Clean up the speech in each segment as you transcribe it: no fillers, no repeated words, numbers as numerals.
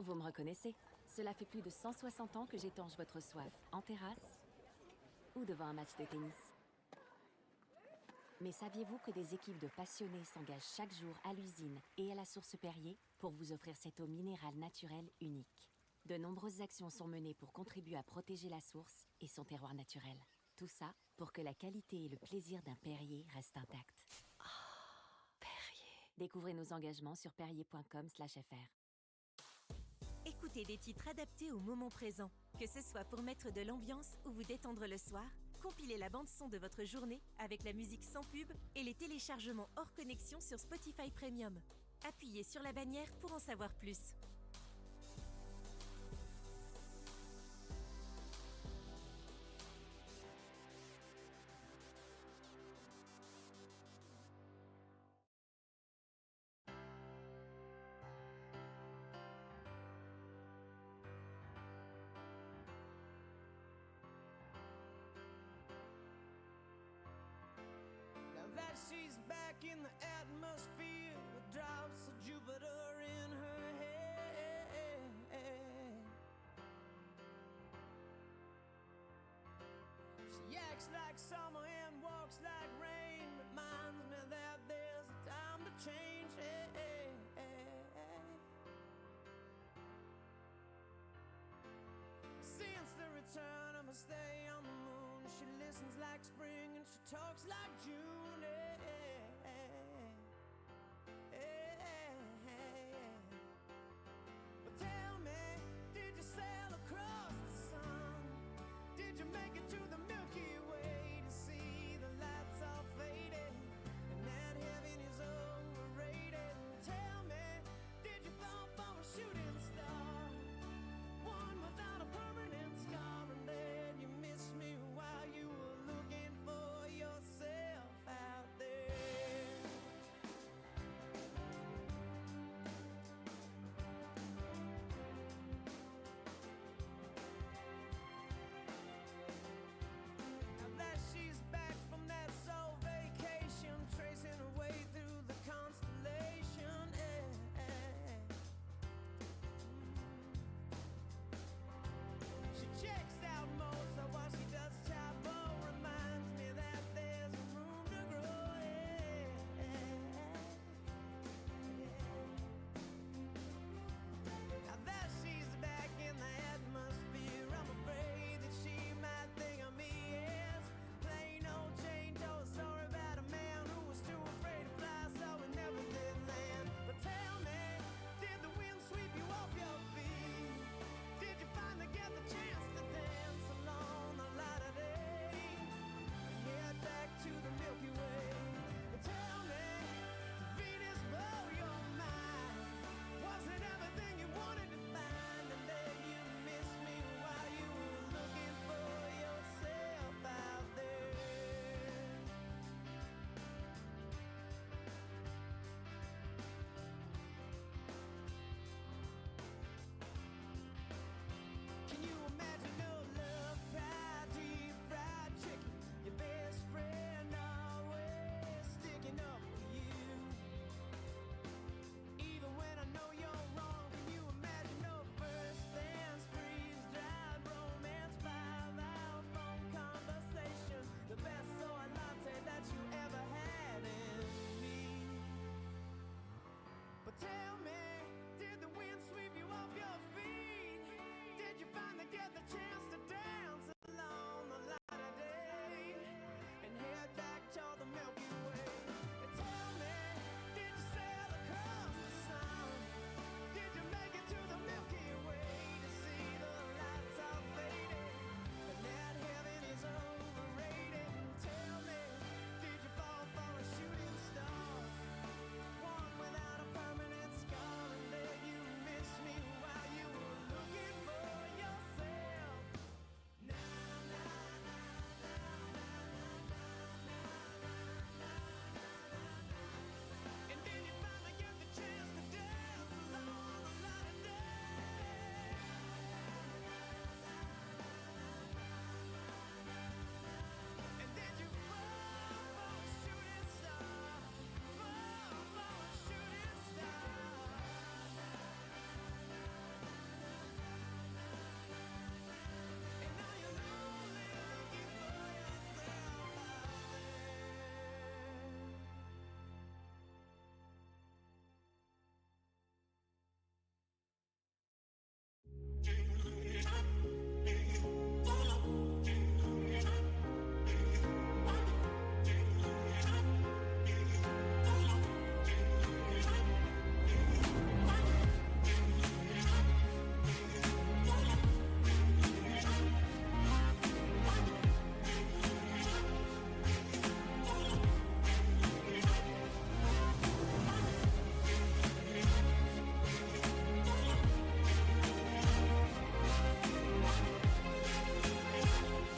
Vous me reconnaissez? Cela fait plus de 160 ans que j'étanche votre soif, en terrasse ou devant un match de tennis. Mais saviez-vous que des équipes de passionnés s'engagent chaque jour à l'usine et à la source Perrier pour vous offrir cette eau minérale naturelle unique? De nombreuses actions sont menées pour contribuer à protéger la source et son terroir naturel. Tout ça pour que la qualité et le plaisir d'un Perrier restent intacts. Perrier. Découvrez nos engagements sur perrier.com/fr. Écoutez des titres adaptés au moment présent. Que ce soit pour mettre de l'ambiance ou vous détendre le soir, compilez la bande-son de votre journée avec la musique sans pub et les téléchargements hors connexion sur Spotify Premium. Appuyez sur la bannière pour en savoir plus. Now that she's back in the atmosphere with drops of Jupiter in her head,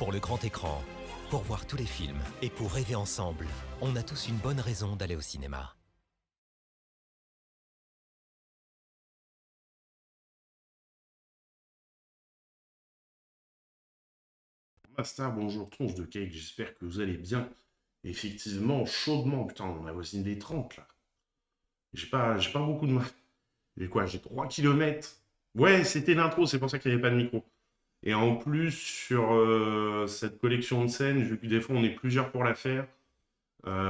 Pour le grand écran, pour voir tous les films et pour rêver ensemble, on a tous une bonne raison d'aller au cinéma. Master, bonjour, tronche de cake, j'espère que vous allez bien. Effectivement, chaudement, putain, on avoisine les 30 là. J'ai pas beaucoup de mal. J'ai quoi? J'ai 3 kilomètres. Ouais, c'était l'intro, c'est pour ça qu'il n'y avait pas de micro. Et en plus, sur cette collection de scènes, vu que des fois on est plusieurs pour la faire,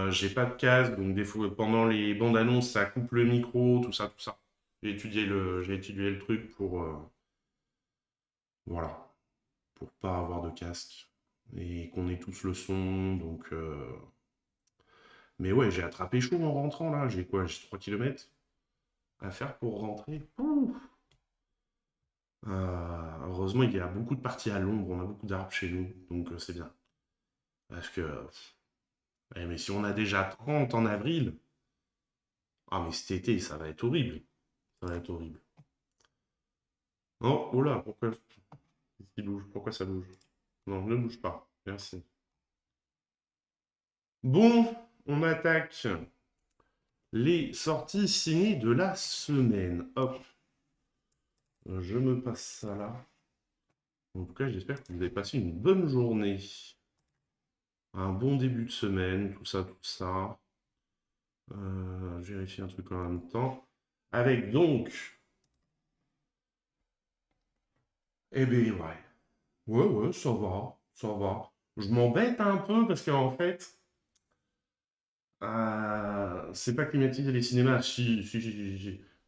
j'ai pas de casque, donc des fois pendant les bandes annonces, ça coupe le micro, tout ça, tout ça. J'ai étudié le truc pour voilà, pour pas avoir de casque et qu'on ait tous le son, donc. Mais ouais, j'ai attrapé chaud en rentrant là. J'ai quoi? J'ai 3 kilomètres à faire pour rentrer. Ouh. Heureusement, il y a beaucoup de parties à l'ombre. On a beaucoup d'arbres chez nous. Donc c'est bien. Parce que. Mais si on a déjà 30 en avril. Ah, mais cet été, ça va être horrible. Ça va être horrible. Oh, oh là, pourquoi il bouge? Pourquoi ça bouge? Non, ne bouge pas. Merci. Bon, on attaque les sorties ciné de la semaine. Hop. Je me passe ça là. En tout cas, j'espère que vous avez passé une bonne journée. Un bon début de semaine, tout ça, tout ça. Je vérifie un truc en même temps. Avec donc. Eh bien, ouais. Ouais, ouais, ça va. Ça va. Je m'embête un peu parce qu'en fait, c'est pas climatisé les cinémas. Si.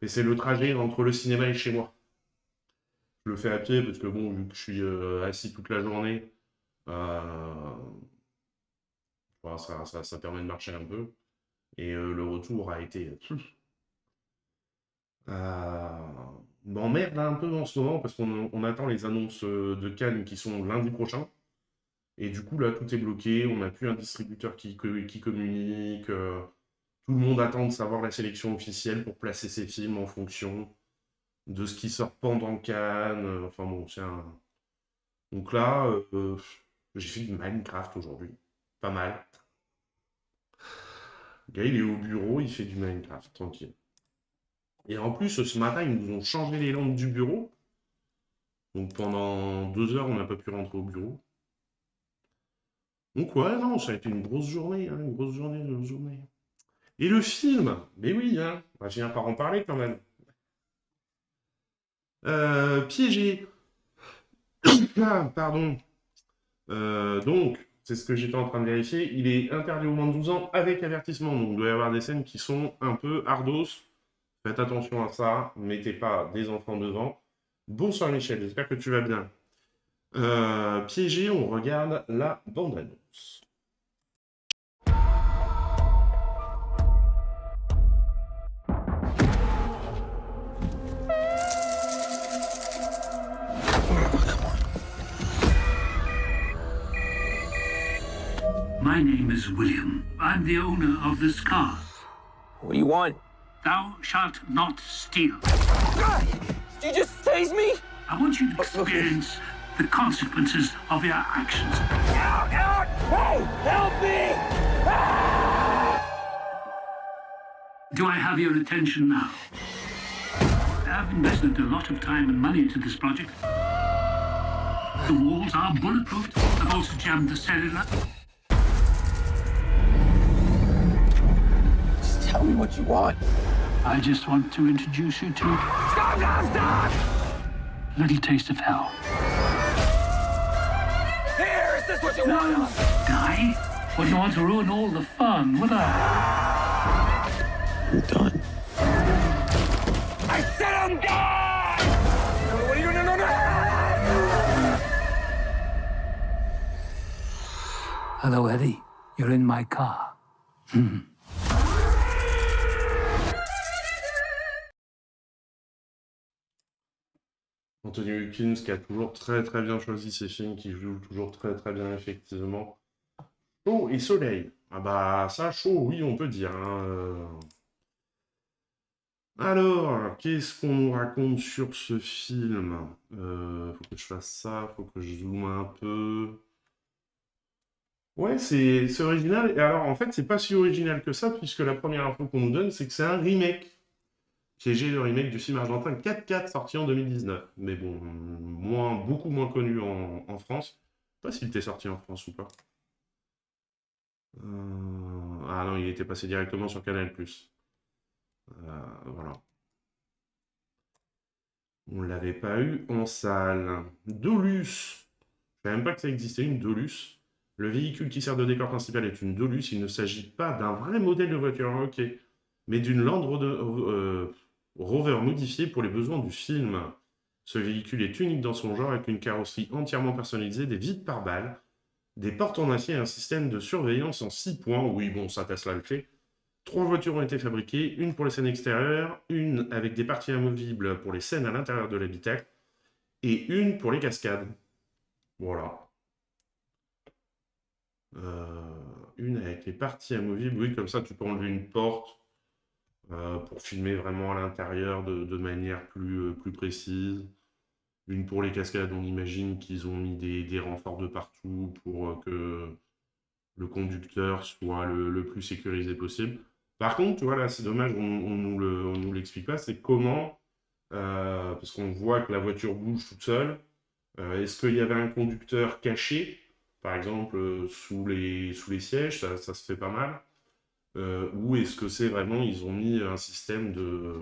Mais c'est le trajet entre le cinéma et chez moi. Je le fais à pied parce que bon, vu que je suis assis toute la journée, euh, voilà, ça permet de marcher un peu. Et le retour a été m'emmerde un peu en ce moment parce qu'on attend les annonces de Cannes qui sont lundi prochain. Et du coup, là, tout est bloqué. On n'a plus un distributeur qui communique. Tout le monde attend de savoir la sélection officielle pour placer ses films en fonction de ce qui sort pendant Cannes. Enfin bon, c'est un. Donc là, j'ai fait du Minecraft aujourd'hui. Pas mal. Le gars, il est au bureau, il fait du Minecraft, tranquille. Et en plus, ce matin, ils nous ont changé les lampes du bureau. Donc pendant 2 heures, on n'a pas pu rentrer au bureau. Donc ouais, non, ça a été une grosse journée, hein, une grosse journée, une grosse journée. Et le film, mais oui, hein, bah, je viens par en parler quand même. Piégé. Ah, pardon. Donc, c'est ce que j'étais en train de vérifier. Il est interdit aux moins de 12 ans avec avertissement. Donc, il doit y avoir des scènes qui sont un peu ardos. Faites attention à ça. Mettez pas des enfants devant. Bonsoir Michel, j'espère que tu vas bien. Piégé, on regarde la bande-annonce. My name is William. I'm the owner of this car. What do you want? Thou shalt not steal. Did you just tase me? I want you to experience the consequences of your actions. Out! Hey, help me! Do I have your attention now? I've invested a lot of time and money into this project. The walls are bulletproof. I've also jammed the cellular. Just tell me what you want. I just want to introduce you to Stop! a little taste of hell. Here, is this what you want? Die? Well, you want to ruin all the fun, would I? I'm done. I said I'm done! No, what are you doing? No! Hello, Eddie. You're in my car. Anthony Hopkins qui a toujours très très bien choisi ses films, qui joue toujours très très bien effectivement. Chaud et soleil. Ah bah ça chaud, oui on peut dire, hein. Alors, qu'est-ce qu'on nous raconte sur ce film? Faut que je fasse ça, faut que je zoome un peu. Ouais, c'est original. Et alors, en fait, c'est pas si original que ça, puisque la première info qu'on nous donne, c'est que c'est un remake. Piégé, le remake du film argentin 4-4 sorti en 2019. Mais bon, beaucoup moins connu en France. Je sais pas s'il était sorti en France ou pas. Ah non, il était passé directement sur Canal+. Voilà. On l'avait pas eu en salle. Dolus. Je savais même pas que ça existait, une Dolus. Le véhicule qui sert de décor principal est une Dolus. Il ne s'agit pas d'un vrai modèle de voiture, ok, mais d'une Rover modifiée pour les besoins du film. Ce véhicule est unique dans son genre avec une carrosserie entièrement personnalisée, des vides par balles, des portes en acier et un système de surveillance en 6 points. Oui, bon, ça Tesla le fait. 3 voitures ont été fabriquées, une pour les scènes extérieures, une avec des parties amovibles pour les scènes à l'intérieur de l'habitacle, et une pour les cascades. Voilà. Une avec les parties amovibles, oui, comme ça tu peux enlever une porte pour filmer vraiment à l'intérieur de manière plus précise. Une pour les cascades, on imagine qu'ils ont mis des renforts de partout pour que le conducteur soit le plus sécurisé possible. Par contre, tu vois, là, c'est dommage, on nous l'explique pas, c'est comment, parce qu'on voit que la voiture bouge toute seule, est-ce qu'il y avait un conducteur caché, par exemple, sous les sièges, ça se fait pas mal, ou est-ce que c'est vraiment, ils ont mis un système de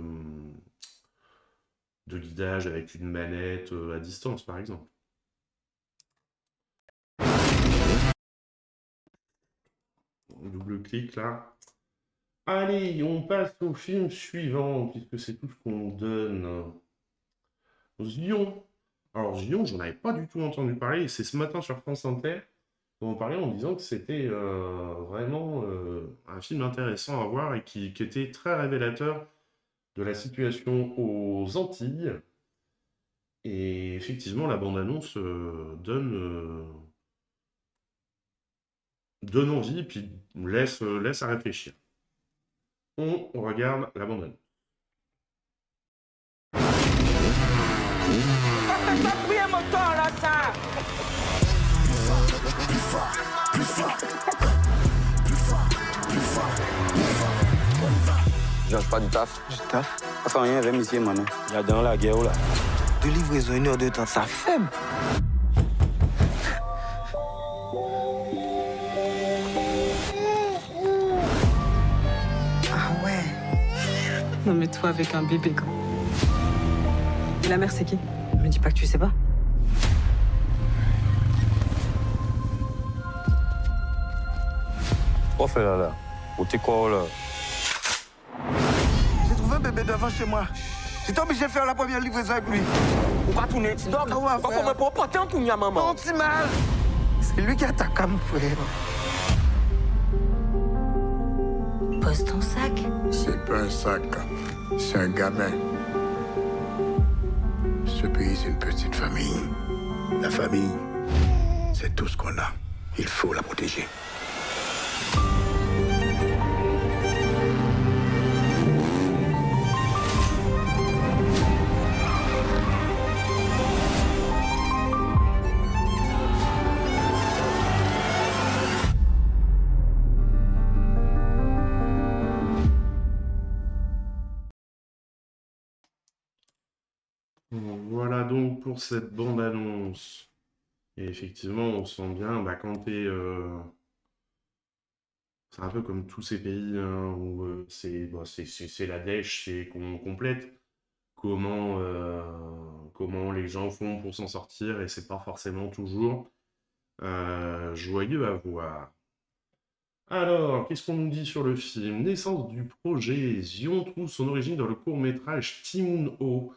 guidage avec une manette à distance, par exemple. On double-clic là. Allez, on passe au film suivant, puisque c'est tout ce qu'on donne. Zion. Alors, Zion, j'en avais pas du tout entendu parler, et c'est ce matin sur France Inter qu'on en parlait en disant que c'était vraiment un film intéressant à voir et qui était très révélateur de la situation aux Antilles. Et effectivement, la bande-annonce donne envie, puis laisse à réfléchir. On regarde la bande-annonce. Je lâche pas du taf. Du taf? Enfin, rien, même ici, maintenant. Il y a dans la guerre, là. De livraison, 1 heure de temps, ça fait. Ah ouais. Non mais toi avec un bébé quoi. Et la mère c'est qui? Me dis pas que tu sais pas. Quoi fait là? Où t'es quoi là? J'ai trouvé un bébé devant chez moi. J'étais obligé de faire la première livraison avec lui. On va tourner, tu dors. On va faire. Pour porter un tournier à maman. Non, petit mal. C'est lui qui attaque mon frère. Pose ton sac. C'est pas un sac, c'est un gamin. Ce pays, c'est une petite famille. La famille, c'est tout ce qu'on a. Il faut la protéger. Voilà donc pour cette bande-annonce. Et effectivement, on sent bien, quand t'es... c'est un peu comme tous ces pays hein, où c'est la dèche, c'est complète. Comment les gens font pour s'en sortir, et c'est pas forcément toujours joyeux à voir. Alors, qu'est-ce qu'on nous dit sur le film? Naissance du projet. Zion trouve son origine dans le court-métrage Timoun O,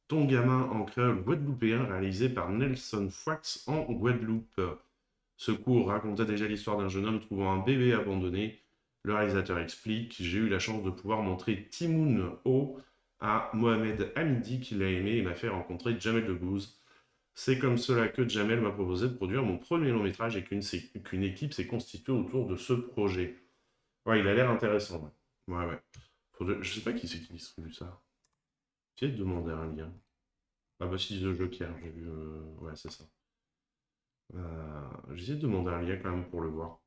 Ton gamin en créole guadeloupéen, réalisé par Nelson Fwax en Guadeloupe. Ce court racontait déjà l'histoire d'un jeune homme trouvant un bébé abandonné. Le réalisateur explique: J'ai eu la chance de pouvoir montrer Timoun O à Mohamed Hamidi qui l'a aimé et m'a fait rencontrer Jamel Debbouze. C'est comme cela que Jamel m'a proposé de produire mon premier long métrage et qu'une équipe s'est constituée autour de ce projet. Ouais, il a l'air intéressant. Ouais, ouais. Je sais pas qui c'est qui distribue ça. J'ai de demander un lien. Ah bah si, The Joker, j'ai vu... Ouais, c'est ça. J'essaie de demander un lien quand même pour le voir.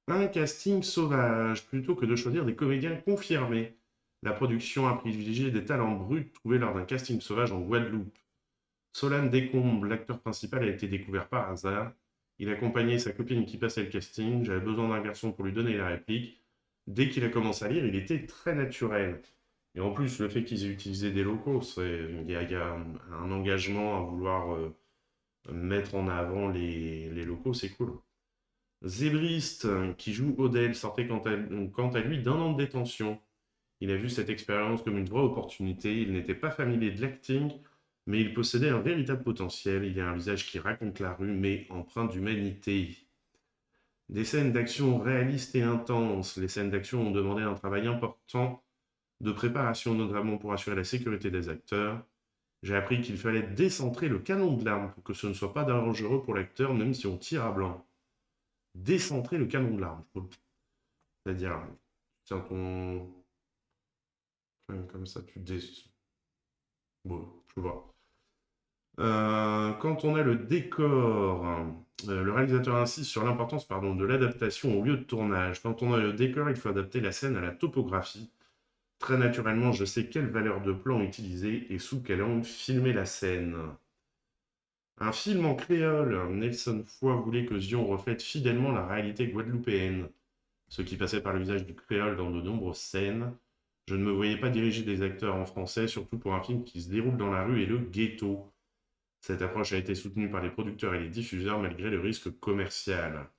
Un casting sauvage, plutôt que de choisir des comédiens confirmés. La production a privilégié des talents bruts trouvés lors d'un casting sauvage en Guadeloupe. Solane Descombes, l'acteur principal, a été découvert par hasard. Il accompagnait sa copine qui passait le casting. J'avais besoin d'un garçon pour lui donner la réplique. Dès qu'il a commencé à lire, il était très naturel. Et en plus, le fait qu'ils aient utilisé des locaux, il y a un engagement à vouloir mettre en avant les locaux, c'est cool. Zébriste, qui joue Odell, sortait quant à lui d'1 an de détention. Il a vu cette expérience comme une vraie opportunité. Il n'était pas familier de l'acting, mais il possédait un véritable potentiel. Il a un visage qui raconte la rue, mais empreint d'humanité. Des scènes d'action réalistes et intenses. Les scènes d'action ont demandé un travail important de préparation, notamment pour assurer la sécurité des acteurs. J'ai appris qu'il fallait décentrer le canon de l'arme pour que ce ne soit pas dangereux pour l'acteur, même si on tire à blanc. Décentrer le canon de l'arme. C'est-à-dire, tiens ton... Comme ça, tu Bon, je vois. Quand on a le décor, le réalisateur insiste sur l'importance de l'adaptation au lieu de tournage. Quand on a le décor, il faut adapter la scène à la topographie. Très naturellement, je sais quelle valeur de plan utiliser et sous quel angle filmer la scène. Un film en créole, Nelson Foy voulait que Zion reflète fidèlement la réalité guadeloupéenne, ce qui passait par le visage du créole dans de nombreuses scènes. Je ne me voyais pas diriger des acteurs en français, surtout pour un film qui se déroule dans la rue et le ghetto. Cette approche a été soutenue par les producteurs et les diffuseurs malgré le risque commercial.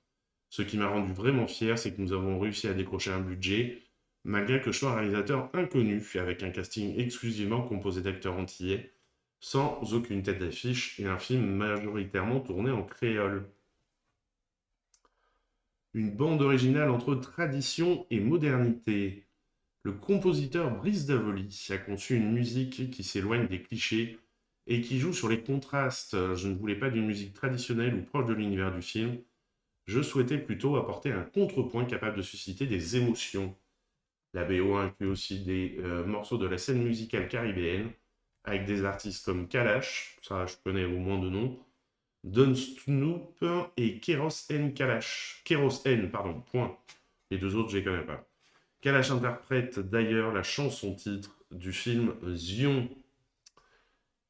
Ce qui m'a rendu vraiment fier, c'est que nous avons réussi à décrocher un budget, malgré que je sois un réalisateur inconnu, avec un casting exclusivement composé d'acteurs antillais, sans aucune tête d'affiche, et un film majoritairement tourné en créole. Une bande originale entre tradition et modernité. Le compositeur Brice Davoli a conçu une musique qui s'éloigne des clichés et qui joue sur les contrastes. Je ne voulais pas d'une musique traditionnelle ou proche de l'univers du film. Je souhaitais plutôt apporter un contrepoint capable de susciter des émotions. La BO inclut aussi des morceaux de la scène musicale caribéenne, avec des artistes comme Kalash, ça je connais au moins de noms, Don Snoop et Keros N. Kalash. Keros N, pardon, point. Les deux autres, je les connais pas. Kalash interprète d'ailleurs la chanson titre du film Zion.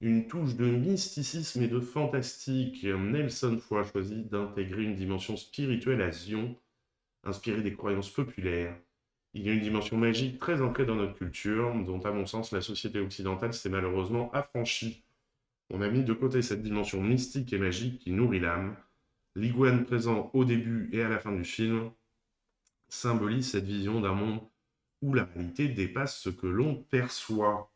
Une touche de mysticisme et de fantastique. Nelson Foy a choisi d'intégrer une dimension spirituelle à Zion, inspirée des croyances populaires. Il y a une dimension magique très ancrée dans notre culture, dont à mon sens la société occidentale s'est malheureusement affranchie. On a mis de côté cette dimension mystique et magique qui nourrit l'âme. L'iguane présent au début et à la fin du film symbolise cette vision d'un monde où la réalité dépasse ce que l'on perçoit.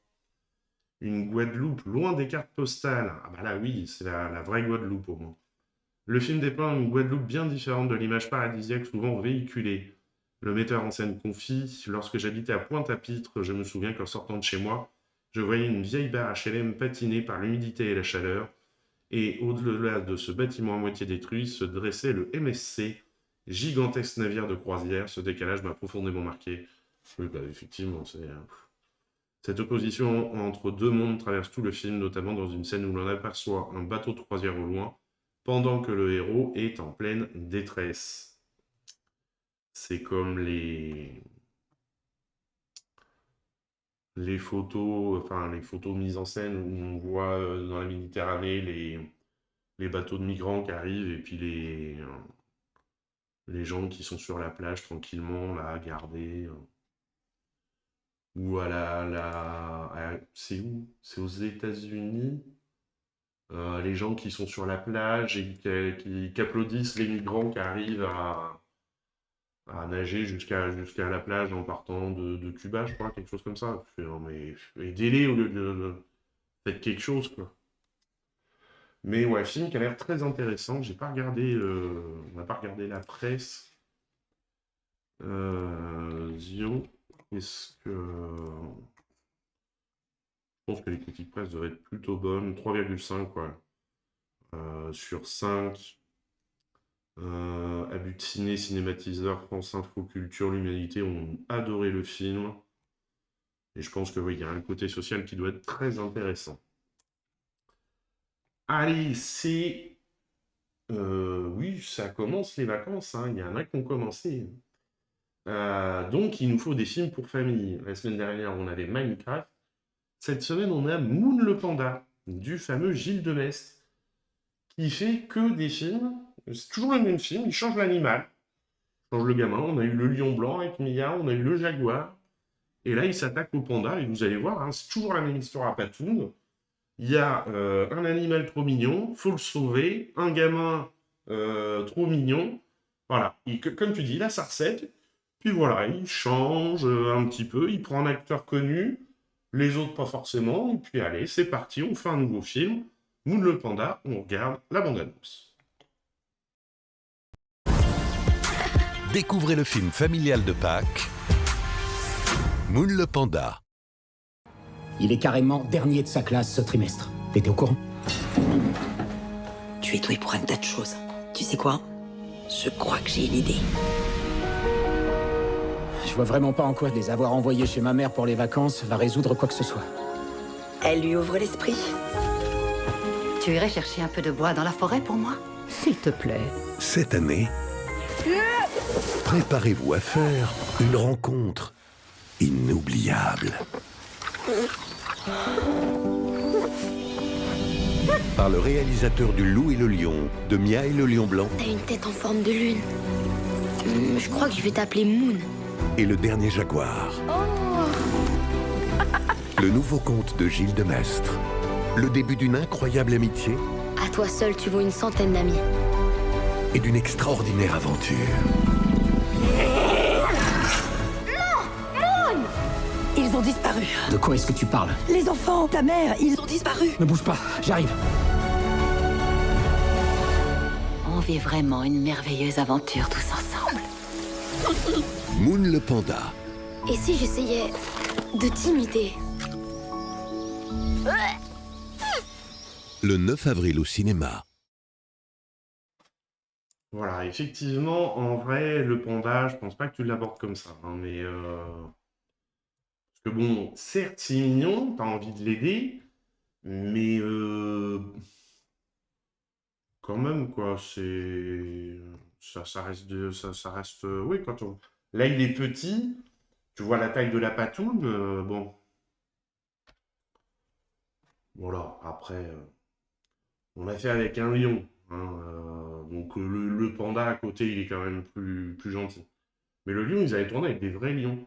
Une Guadeloupe loin des cartes postales. Ah bah là oui, c'est la vraie Guadeloupe au moins. Le film dépeint une Guadeloupe bien différente de l'image paradisiaque souvent véhiculée. Le metteur en scène confie, lorsque j'habitais à Pointe-à-Pitre, je me souviens qu'en sortant de chez moi, je voyais une vieille barre HLM patinée par l'humidité et la chaleur, et au-delà de ce bâtiment à moitié détruit se dressait le MSC, gigantesque navire de croisière. Ce décalage m'a profondément marqué. Oui, bah, effectivement, cette opposition entre deux mondes traverse tout le film, notamment dans une scène où l'on aperçoit un bateau de croisière au loin, pendant que le héros est en pleine détresse. C'est comme les photos mises en scène où on voit dans la Méditerranée les bateaux de migrants qui arrivent et puis les gens qui sont sur la plage tranquillement, là, à garder. Ou c'est où? C'est aux États-Unis. Les gens qui sont sur la plage et qui applaudissent les migrants qui arrivent à nager jusqu'à la plage en partant de Cuba, je crois, quelque chose comme ça. Non, mais aidez-les au lieu de faites quelque chose, quoi. Mais ouais, film qui a l'air très intéressant. J'ai pas regardé, on n'a pas regardé la presse. Zion, est-ce que... Je pense que les critiques presse devraient être plutôt bonnes. 3,5 quoi. Sur 5. Abus de ciné, cinématiseur, France Info, Culture, l'Humanité ont adoré le film. Et je pense que oui, il y a un côté social qui doit être très intéressant. Allez, c'est Oui, ça commence les vacances, hein. Il y en a qui ont commencé. Donc, il nous faut des films pour famille. La semaine dernière, on avait Minecraft. Cette semaine, on a Moon le panda, du fameux Gilles Demestre, qui fait que des films. C'est toujours le même film, il change l'animal, il change le gamin. On a eu le lion blanc avec Mia, on a eu le jaguar. Et là, il s'attaque au panda, et vous allez voir, hein, c'est toujours la même histoire à Patoun. Il y a un animal trop mignon, faut le sauver, un gamin trop mignon. Voilà, comme tu dis, il a sa recette, puis voilà, il change un petit peu, il prend un acteur connu, les autres pas forcément, et puis allez, c'est parti, on fait un nouveau film. Moon le panda, on regarde la bande-annonce. Découvrez le film familial de Pâques, Moon le panda. Il est carrément dernier de sa classe ce trimestre. T'étais au courant? Tu es doué pour un tas de choses. Tu sais quoi? Je crois que j'ai une idée. Je vois vraiment pas en quoi les avoir envoyés chez ma mère pour les vacances va résoudre quoi que ce soit. Elle lui ouvre l'esprit. Tu irais chercher un peu de bois dans la forêt pour moi? S'il te plaît. Cette année, préparez-vous à faire une rencontre inoubliable. Par le réalisateur du Loup et le Lion, de Mia et le Lion Blanc. T'as une tête en forme de lune. Je crois que je vais t'appeler Moon. Et le dernier jaguar. Le nouveau conte de Gilles Demestre. Le début d'une incroyable amitié. À toi seul, tu vaux une centaine d'amis. Et d'une extraordinaire aventure. Ils ont disparu. De quoi est-ce que tu parles? Les enfants, ta mère, ils ont disparu. Ne bouge pas, j'arrive. On vit vraiment une merveilleuse aventure tous ensemble. Moon le panda. Et si j'essayais de t'imiter? Le 9 avril au cinéma. Voilà, effectivement, en vrai, le panda, je pense pas que tu l'abordes comme ça, hein, mais parce que bon, certes, c'est mignon, t'as envie de l'aider, mais quand même, quoi, ça reste ça reste, oui, là, il est petit, tu vois la taille de la patoune, bon, voilà, après, on a fait avec un lion, hein, donc le panda à côté, il est quand même plus gentil. Mais le lion, ils avaient tourné avec des vrais lions.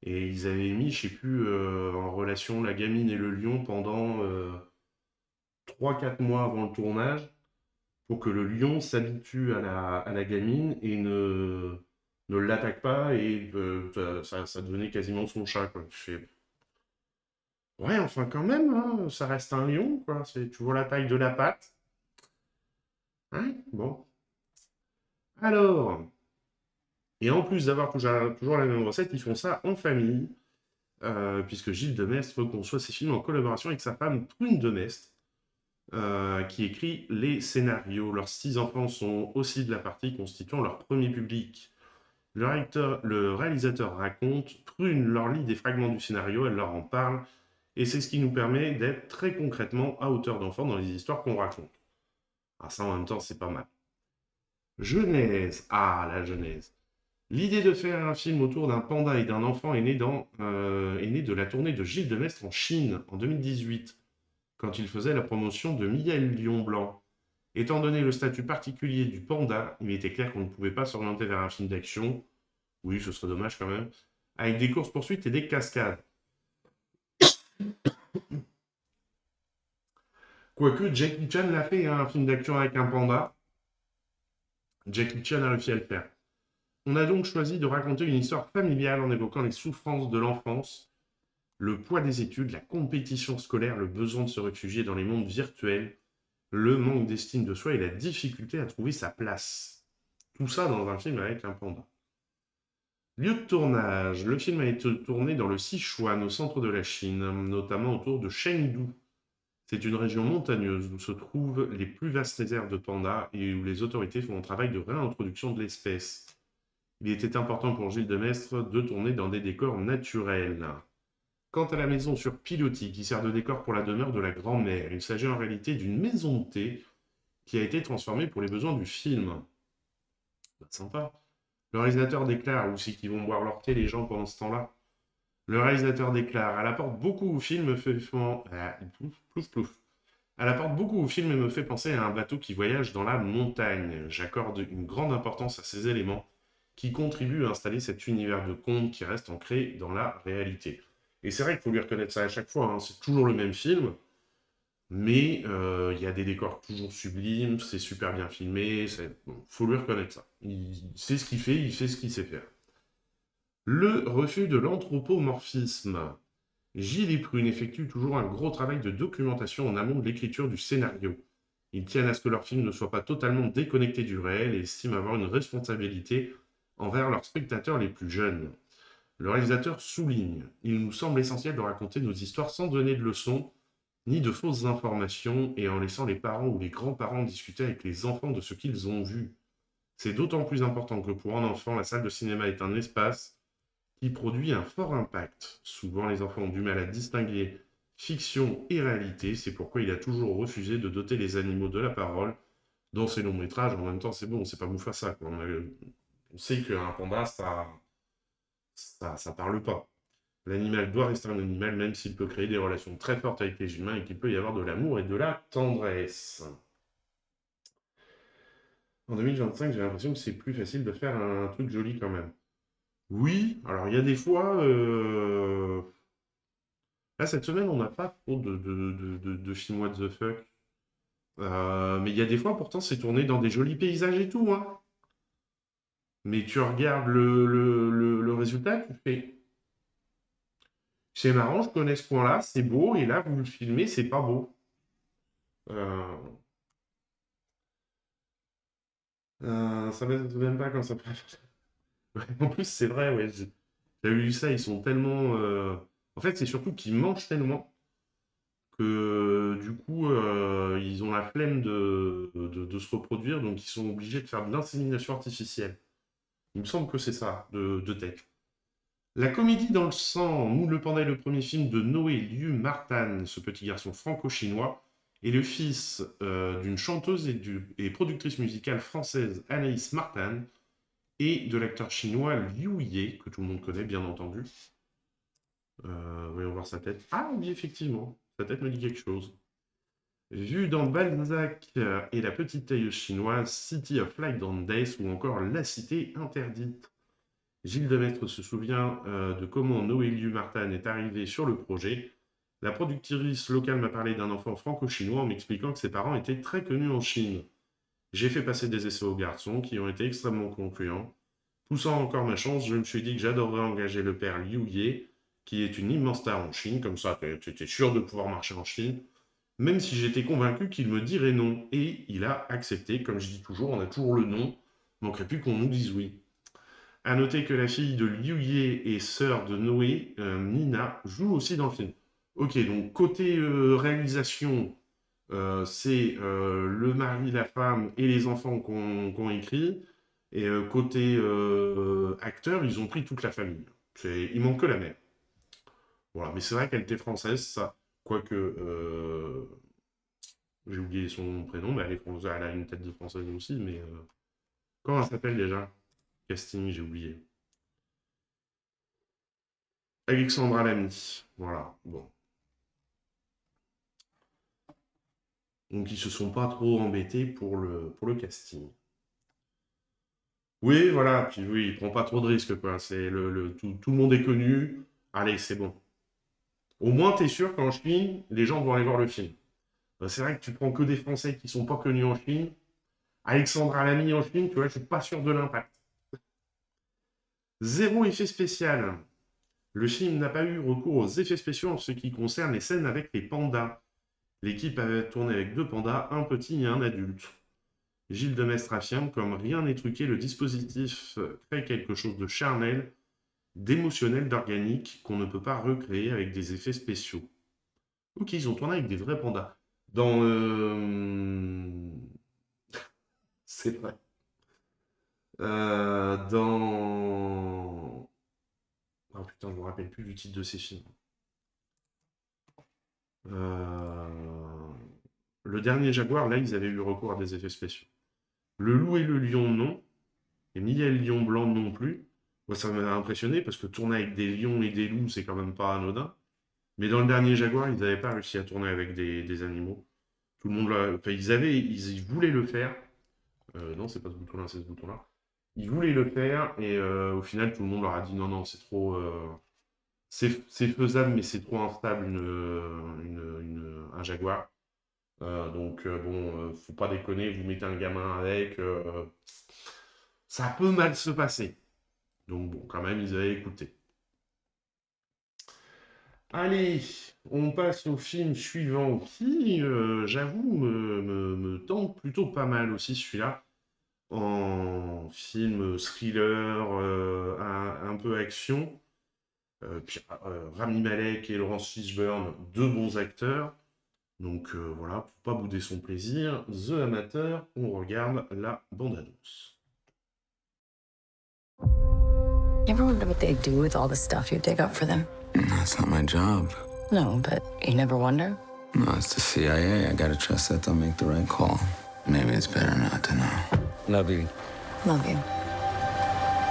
Et ils avaient mis, je sais plus, en relation la gamine et le lion pendant 3-4 mois avant le tournage, pour que le lion s'habitue à la gamine et ne l'attaque pas, et ça devenait quasiment son chat, quoi. Ouais, enfin quand même, hein, ça reste un lion, quoi. Tu vois la taille de la patte. Hein? Bon. Alors, et en plus d'avoir toujours la même recette, ils font ça en famille, puisque Gilles Demestre conçoit ses films en collaboration avec sa femme Prune Demestre, qui écrit les scénarios. Leurs 6 enfants sont aussi de la partie, constituant leur premier public. Le réalisateur raconte, Prune leur lit des fragments du scénario, elle leur en parle, et c'est ce qui nous permet d'être très concrètement à hauteur d'enfant dans les histoires qu'on raconte. Ah, ça en même temps, c'est pas mal. Genèse. Ah, la genèse. L'idée de faire un film autour d'un panda et d'un enfant est née de la tournée de Gilles Demestre en Chine en 2018, quand il faisait la promotion de Mia et le Lion Blanc. Étant donné le statut particulier du panda, il était clair qu'on ne pouvait pas s'orienter vers un film d'action, oui, ce serait dommage quand même, avec des courses-poursuites et des cascades. Quoique Jackie Chan l'a fait, hein, un film d'action avec un panda. Jackie Chan a réussi à le faire. On a donc choisi de raconter une histoire familiale en évoquant les souffrances de l'enfance, le poids des études, la compétition scolaire, le besoin de se réfugier dans les mondes virtuels, le manque d'estime de soi et la difficulté à trouver sa place. Tout ça dans un film avec un panda. Lieu de tournage. Le film a été tourné dans le Sichuan, au centre de la Chine, notamment autour de Chengdu. C'est une région montagneuse où se trouvent les plus vastes réserves de pandas et où les autorités font un travail de réintroduction de l'espèce. Il était important pour Gilles Demestre de tourner dans des décors naturels. Quant à la maison sur pilotis qui sert de décor pour la demeure de la grand-mère, il s'agit en réalité d'une maison de thé, qui a été transformé pour les besoins du film. Bah, sympa. Le réalisateur déclare, ou c'est qu'ils vont boire leur thé les gens pendant ce temps-là. Le réalisateur déclare, elle apporte beaucoup au film, me fait... plouf, plouf. Elle apporte beaucoup au film et me fait penser à un bateau qui voyage dans la montagne. J'accorde une grande importance à ces éléments qui contribuent à installer cet univers de conte qui reste ancré dans la réalité. Et c'est vrai qu'il faut lui reconnaître ça à chaque fois, hein. C'est toujours le même film, mais il y a des décors toujours sublimes, c'est super bien filmé, faut lui reconnaître ça. Il sait ce qu'il fait, il fait ce qu'il sait faire. Le refus de l'anthropomorphisme. Gilles et Prune effectuent toujours un gros travail de documentation en amont de l'écriture du scénario. Ils tiennent à ce que leur film ne soit pas totalement déconnecté du réel et estiment avoir une responsabilité envers leurs spectateurs les plus jeunes. Le réalisateur souligne « Il nous semble essentiel de raconter nos histoires sans donner de leçons, ni de fausses informations, et en laissant les parents ou les grands-parents discuter avec les enfants de ce qu'ils ont vu. C'est d'autant plus important que pour un enfant, la salle de cinéma est un espace qui produit un fort impact. Souvent, les enfants ont du mal à distinguer fiction et réalité, c'est pourquoi il a toujours refusé de doter les animaux de la parole dans ses longs métrages. En même temps, c'est bon, c'est pas Mufasa, quoi. On sait qu'un panda, ça parle pas. L'animal doit rester un animal, même s'il peut créer des relations très fortes avec les humains et qu'il peut y avoir de l'amour et de la tendresse. En 2025, j'ai l'impression que c'est plus facile de faire un truc joli quand même. Oui, alors il y a des fois... Là, cette semaine, on n'a pas trop de films what the fuck. Mais il y a des fois, pourtant, c'est tourné dans des jolis paysages et tout, hein. Mais tu regardes le résultat, tu fais... C'est marrant, je connais ce coin-là, c'est beau, et là, vous le filmez, c'est pas beau. Ça m'aide même pas quand ça peut... Ouais, en plus, c'est vrai, ouais, j'avais vu ça, ils sont tellement... En fait, c'est surtout qu'ils mangent tellement que du coup, ils ont la flemme de se reproduire, donc ils sont obligés de faire de l'insémination artificielle. Il me semble que c'est ça, de tête. La comédie dans le sang, Moule le Panda est le premier film de Noé Liu Martan, ce petit garçon franco-chinois, est le fils d'une chanteuse et productrice musicale française Anaïs Martan et de l'acteur chinois Liu Ye, que tout le monde connaît bien entendu. Voyons voir sa tête. Ah oui, effectivement, sa tête me dit quelque chose. Vu dans Balzac et la petite tailleuse chinoise, City of Light and Days ou encore La Cité interdite. Gilles Demestre se souvient de comment Noé Liu Martan est arrivé sur le projet. La productrice locale m'a parlé d'un enfant franco-chinois en m'expliquant que ses parents étaient très connus en Chine. J'ai fait passer des essais aux garçons qui ont été extrêmement concluants. Poussant encore ma chance, je me suis dit que j'adorerais engager le père Liu Ye, qui est une immense star en Chine, comme ça tu étais sûr de pouvoir marcher en Chine, même si j'étais convaincu qu'il me dirait non. Et il a accepté, comme je dis toujours, on a toujours le non, manquerait plus qu'on nous dise oui. A noter que la fille de Liu Ye et sœur de Noé, Nina, joue aussi dans le film. Ok, donc côté réalisation, c'est le mari, la femme et les enfants qu'on écrit. Et côté acteur, ils ont pris toute la famille. Il manque que la mère. Voilà, mais c'est vrai qu'elle était française, ça. Quoique, j'ai oublié son prénom, mais elle a une tête de française aussi, mais... comment elle s'appelle déjà? Casting, j'ai oublié. Alexandra Lamy. Voilà, bon. Donc ils se sont pas trop embêtés pour le casting. Oui, voilà, puis oui, il prend pas trop de risques, quoi. C'est tout le monde est connu. Allez, c'est bon. Au moins, t'es sûr qu'en Chine, les gens vont aller voir le film. C'est vrai que tu prends que des Français qui sont pas connus en Chine. Alexandra Lamy en Chine, tu vois, je suis pas sûr de l'impact. Zéro effet spécial. Le film n'a pas eu recours aux effets spéciaux en ce qui concerne les scènes avec les pandas. L'équipe avait tourné avec 2 pandas, un petit et un adulte. Gilles Demestre affirme, comme rien n'est truqué, le dispositif crée quelque chose de charnel, d'émotionnel, d'organique, qu'on ne peut pas recréer avec des effets spéciaux. Ok, ils ont tourné avec des vrais pandas. Dans... C'est vrai. Dans... Oh putain, je me rappelle plus du titre de ces films. Le dernier Jaguar, là, ils avaient eu recours à des effets spéciaux. Le loup et le lion, non. Et ni le lion blanc non plus. Moi, ça m'a impressionné parce que tourner avec des lions et des loups, c'est quand même pas anodin. Mais dans le dernier Jaguar, ils n'avaient pas réussi à tourner avec des animaux. Tout le monde enfin, ils voulaient le faire. Non, c'est pas ce bouton-là, c'est ce bouton-là. Ils voulaient le faire et au final, tout le monde leur a dit non, non, c'est trop. C'est faisable, mais c'est trop instable un Jaguar. Donc, bon, faut pas déconner, vous mettez un gamin avec. Ça peut mal se passer. Donc, bon, quand même, ils avaient écouté. Allez, on passe au film suivant qui, j'avoue, me tente plutôt pas mal aussi, celui-là. En film thriller, un peu action. Puis, Rami Malek et Laurence Fishburne, deux bons acteurs. Donc voilà, pour pas bouder son plaisir, The Amateur, on regarde la bande-annonce. You ever wonder what they do with all the stuff you dig up for them? That's not my job. No, but you never wonder? No, it's the CIA. I gotta trust that they'll make the right call. Maybe it's better not to know. Love you. Love you.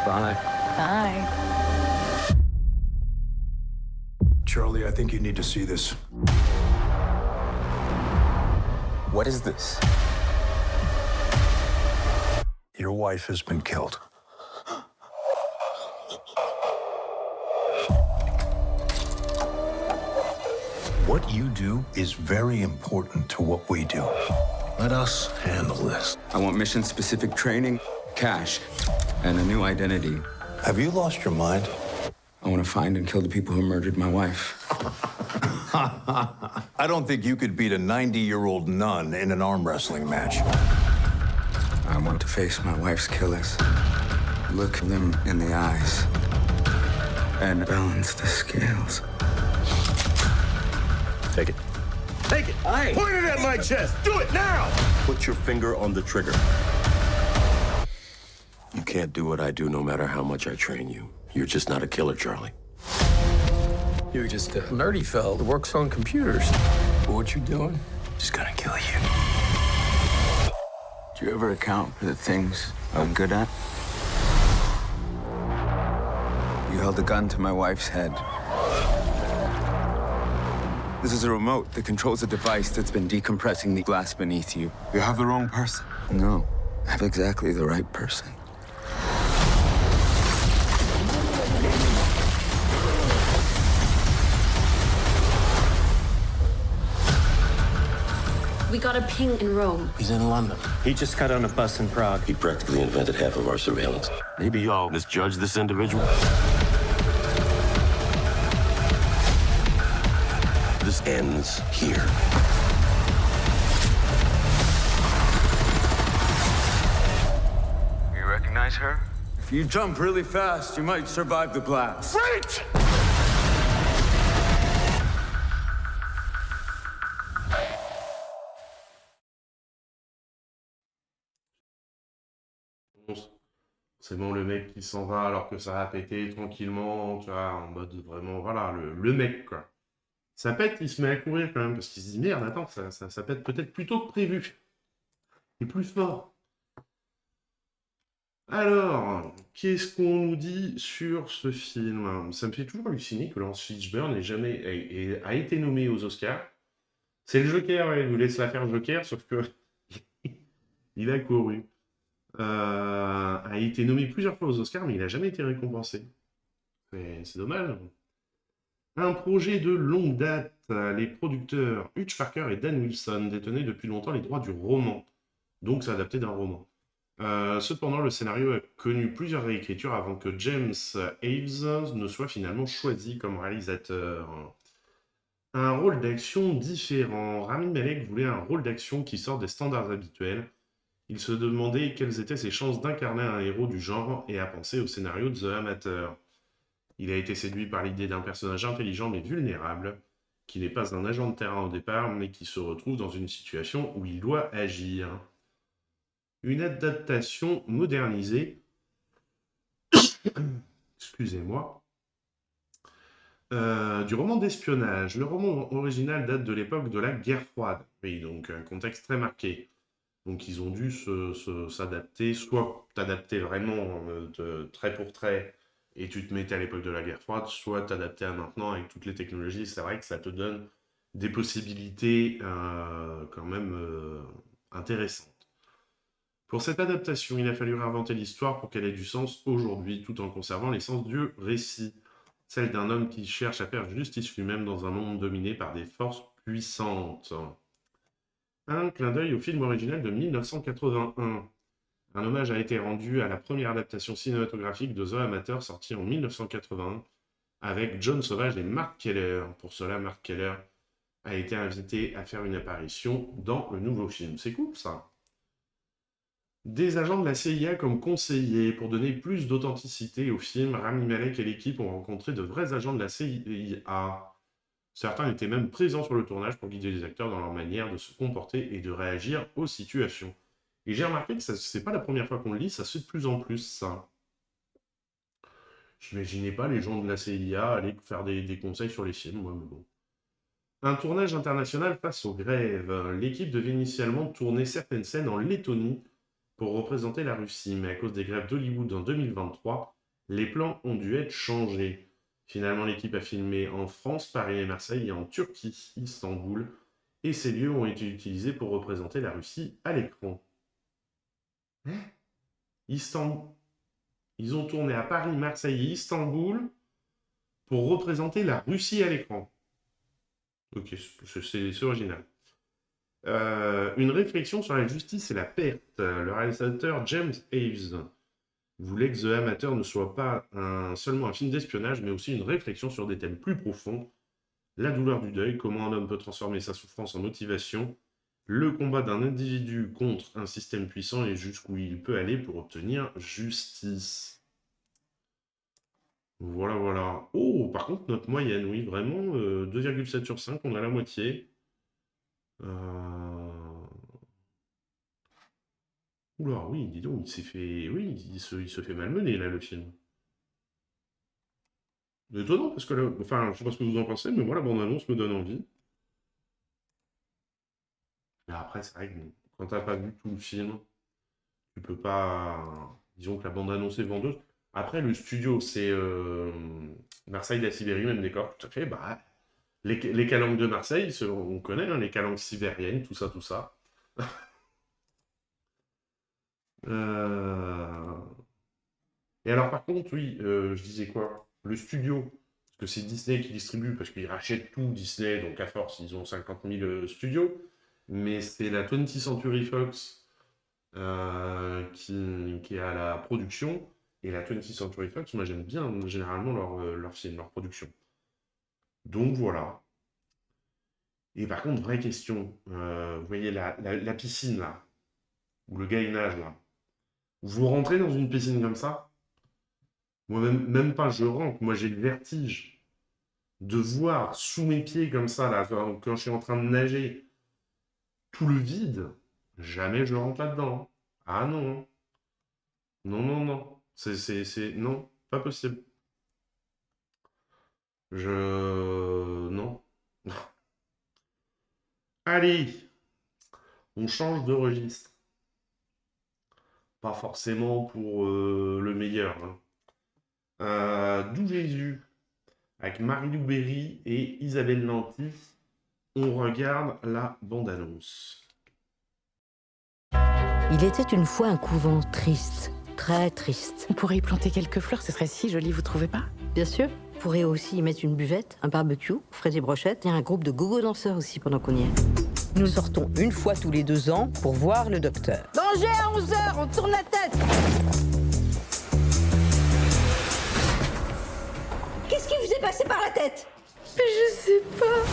Bye. Bye. Charlie, I think you need to see this. What is this? Your wife has been killed. What you do is very important to what we do. Let us handle this. I want mission-specific training, cash, and a new identity. Have you lost your mind? I want to find and kill the people who murdered my wife. I don't think you could beat a 90-year-old nun in an arm wrestling match. I want to face my wife's killers, look them in the eyes, and balance the scales. Take it. Take it! Aye. Point it at my chest! Do it now! Put your finger on the trigger. You can't do what I do no matter how much I train you. You're just not a killer, Charlie. You're just a nerdy fellow that works on computers. What you doing? Just gonna kill you. Do you ever account for the things I'm good at? You held a gun to my wife's head. This is a remote that controls a device that's been decompressing the glass beneath you. You have the wrong person. No, I have exactly the right person. We got a ping in Rome. He's in London. He just got on a bus in Prague. He practically invented half of our surveillance. Maybe y'all misjudged this individual. This ends here. You recognize her? If you jump really fast, you might survive the blast. Wait! C'est bon, le mec qui s'en va alors que ça a pété tranquillement, tu vois, en mode vraiment, voilà, le mec, quoi. Ça pète, il se met à courir quand même, parce qu'il se dit, merde, attends, ça pète peut-être plus tôt que prévu. Et plus fort. Alors, qu'est-ce qu'on nous dit sur ce film? Ça me fait toujours halluciner que Laurence Fishburne a été nommé aux Oscars. C'est le Joker, il nous laisse la faire Joker, sauf que il a couru. A été nommé plusieurs fois aux Oscars, mais il n'a jamais été récompensé. C'est dommage. Un projet de longue date. Les producteurs Hutch Parker et Dan Wilson détenaient depuis longtemps les droits du roman. Donc c'est adapté d'un roman. Cependant, le scénario a connu plusieurs réécritures avant que James Ives ne soit finalement choisi comme réalisateur. Un rôle d'action différent. Rami Malek voulait un rôle d'action qui sort des standards habituels. Il se demandait quelles étaient ses chances d'incarner un héros du genre et a pensé au scénario de The Amateur. Il a été séduit par l'idée d'un personnage intelligent mais vulnérable, qui n'est pas un agent de terrain au départ, mais qui se retrouve dans une situation où il doit agir. Une adaptation modernisée, excusez-moi, du roman d'espionnage. Le roman original date de l'époque de la guerre froide. Oui, donc un contexte très marqué. Donc ils ont dû s'adapter, soit t'adapter vraiment trait pour trait et tu te mettais à l'époque de la guerre froide, soit t'adapter à maintenant avec toutes les technologies. C'est vrai que ça te donne des possibilités quand même intéressantes. Pour cette adaptation, il a fallu réinventer l'histoire pour qu'elle ait du sens aujourd'hui, tout en conservant l'essence du récit, celle d'un homme qui cherche à faire justice lui-même dans un monde dominé par des forces puissantes. Un clin d'œil au film original de 1981. Un hommage a été rendu à la première adaptation cinématographique de The Amateur sortie en 1981 avec John Sauvage et Mark Keller. Pour cela, Mark Keller a été invité à faire une apparition dans le nouveau film. C'est cool ça. Des agents de la CIA comme conseillers. Pour donner plus d'authenticité au film, Rami Malek et l'équipe ont rencontré de vrais agents de la CIA. Certains étaient même présents sur le tournage pour guider les acteurs dans leur manière de se comporter et de réagir aux situations. Et j'ai remarqué que c'est pas la première fois qu'on le lit, ça se fait de plus en plus, ça. J'imaginais pas les gens de la CIA aller faire des conseils sur les films, moi, mais bon. Un tournage international face aux grèves. L'équipe devait initialement tourner certaines scènes en Lettonie pour représenter la Russie, mais à cause des grèves d'Hollywood en 2023, les plans ont dû être changés. Finalement, l'équipe a filmé en France, Paris et Marseille et en Turquie, Istanbul, et ces lieux ont été utilisés pour représenter la Russie à l'écran. Istanbul. Ils ont tourné à Paris, Marseille et Istanbul pour représenter la Russie à l'écran. Ok, c'est original. Une réflexion sur la justice et la perte. Le réalisateur James Ives voulait que The Amateur ne soit pas seulement un film d'espionnage, mais aussi une réflexion sur des thèmes plus profonds. La douleur du deuil, comment un homme peut transformer sa souffrance en motivation, le combat d'un individu contre un système puissant et jusqu'où il peut aller pour obtenir justice. Voilà, voilà. Oh, par contre, notre moyenne, oui, vraiment, 2,7 sur 5, on a la moitié. Oula, oui, dis donc, il s'est fait... Oui, il se fait malmener, là, le film. Étonnant, parce que là... Enfin, je sais pas ce que vous en pensez, mais moi, la bande-annonce me donne envie. Mais après, c'est vrai que quand t'as pas vu tout le film, tu peux pas... Disons que la bande-annonce est vendeuse. Après, le studio, c'est Marseille, la Sibérie, même décor, tout à fait. Bah, les calanques de Marseille, on connaît, hein, les calanques sibériennes, tout ça, tout ça. Et alors, par contre, oui, je disais quoi? Le studio, parce que c'est Disney qui distribue, parce qu'ils rachètent tout, Disney, donc à force, ils ont 50 000 studios. Mais c'est la 20th Century Fox qui est à la production. Et la 20th Century Fox, moi j'aime bien généralement leurs films, leur production. Donc voilà. Et par contre, vraie question. Vous voyez la piscine là, ou le gainage là. Vous rentrez dans une piscine comme ça? Moi même pas, je rentre. Moi j'ai le vertige de voir sous mes pieds comme ça là, quand je suis en train de nager, tout le vide. Jamais je rentre là-dedans. Ah non. Non, non, non. Non, pas possible. Non. Allez, on change de registre. Pas forcément pour le meilleur. Hein. D'où Jésus, avec Marie-Lou Berry et Isabelle Nanty, on regarde la bande-annonce. Il était une fois un couvent triste. Très triste. On pourrait y planter quelques fleurs, ce serait si joli, vous trouvez pas? Bien sûr. On pourrait aussi y mettre une buvette, un barbecue, frais des brochettes et un groupe de gogo danseurs aussi pendant qu'on y est. Nous sortons une fois tous les 2 ans pour voir le docteur. Danger à 11h, on tourne la tête. Qu'est-ce qui vous est passé par la tête? Je sais pas.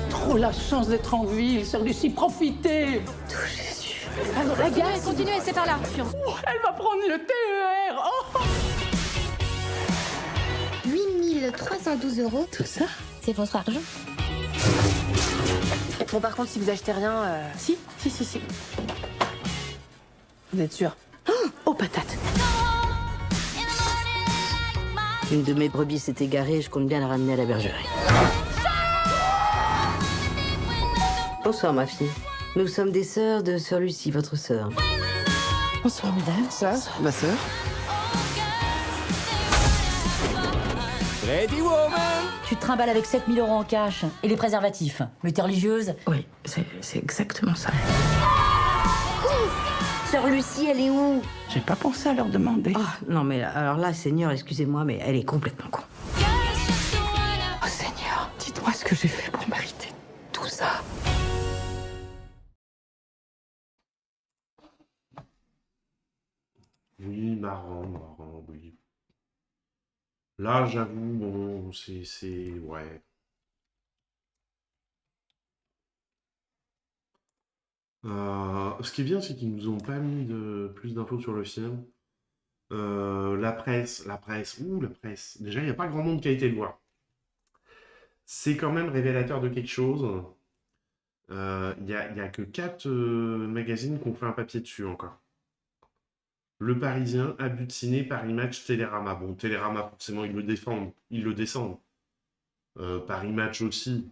Trop la chance d'être en ville, ça aurait dû profiter. Alors, la gare, continuez, c'est par là. Elle va prendre le TER. Oh 8312 €. Tout ça? C'est votre argent. Bon, par contre, si vous achetez rien... Si. Vous êtes sûr? Oh, patate. Une de mes brebis s'est égarée, je compte bien la ramener à la bergerie. Bonsoir, ma fille. Nous sommes des sœurs de Sœur Lucie, votre sœur. Bonsoir, madame. Sœur. Ma sœur. Ready, woman. Tu te trimbales avec 7000 € en cash et les préservatifs. Mais t'es religieuse? Oui, c'est exactement ça. Sœur Lucie, elle est où? J'ai pas pensé à leur demander. Ah, non, mais alors là, Seigneur, excusez-moi, mais elle est complètement con. Oh Seigneur, dites-moi ce que j'ai fait pour mériter tout ça. Oui, marrant, oui. Là, j'avoue, bon, ouais. Ce qui est bien, c'est qu'ils nous ont pas mis plus d'infos sur le film. La presse. Déjà, il n'y a pas grand monde qui a été le voir. C'est quand même révélateur de quelque chose. Il y a que 4 magazines qui ont fait un papier dessus encore. Le Parisien, Abus de Ciné, Paris Match, Télérama. Bon, Télérama, forcément, ils le défendent. Ils le descendent. Paris Match aussi.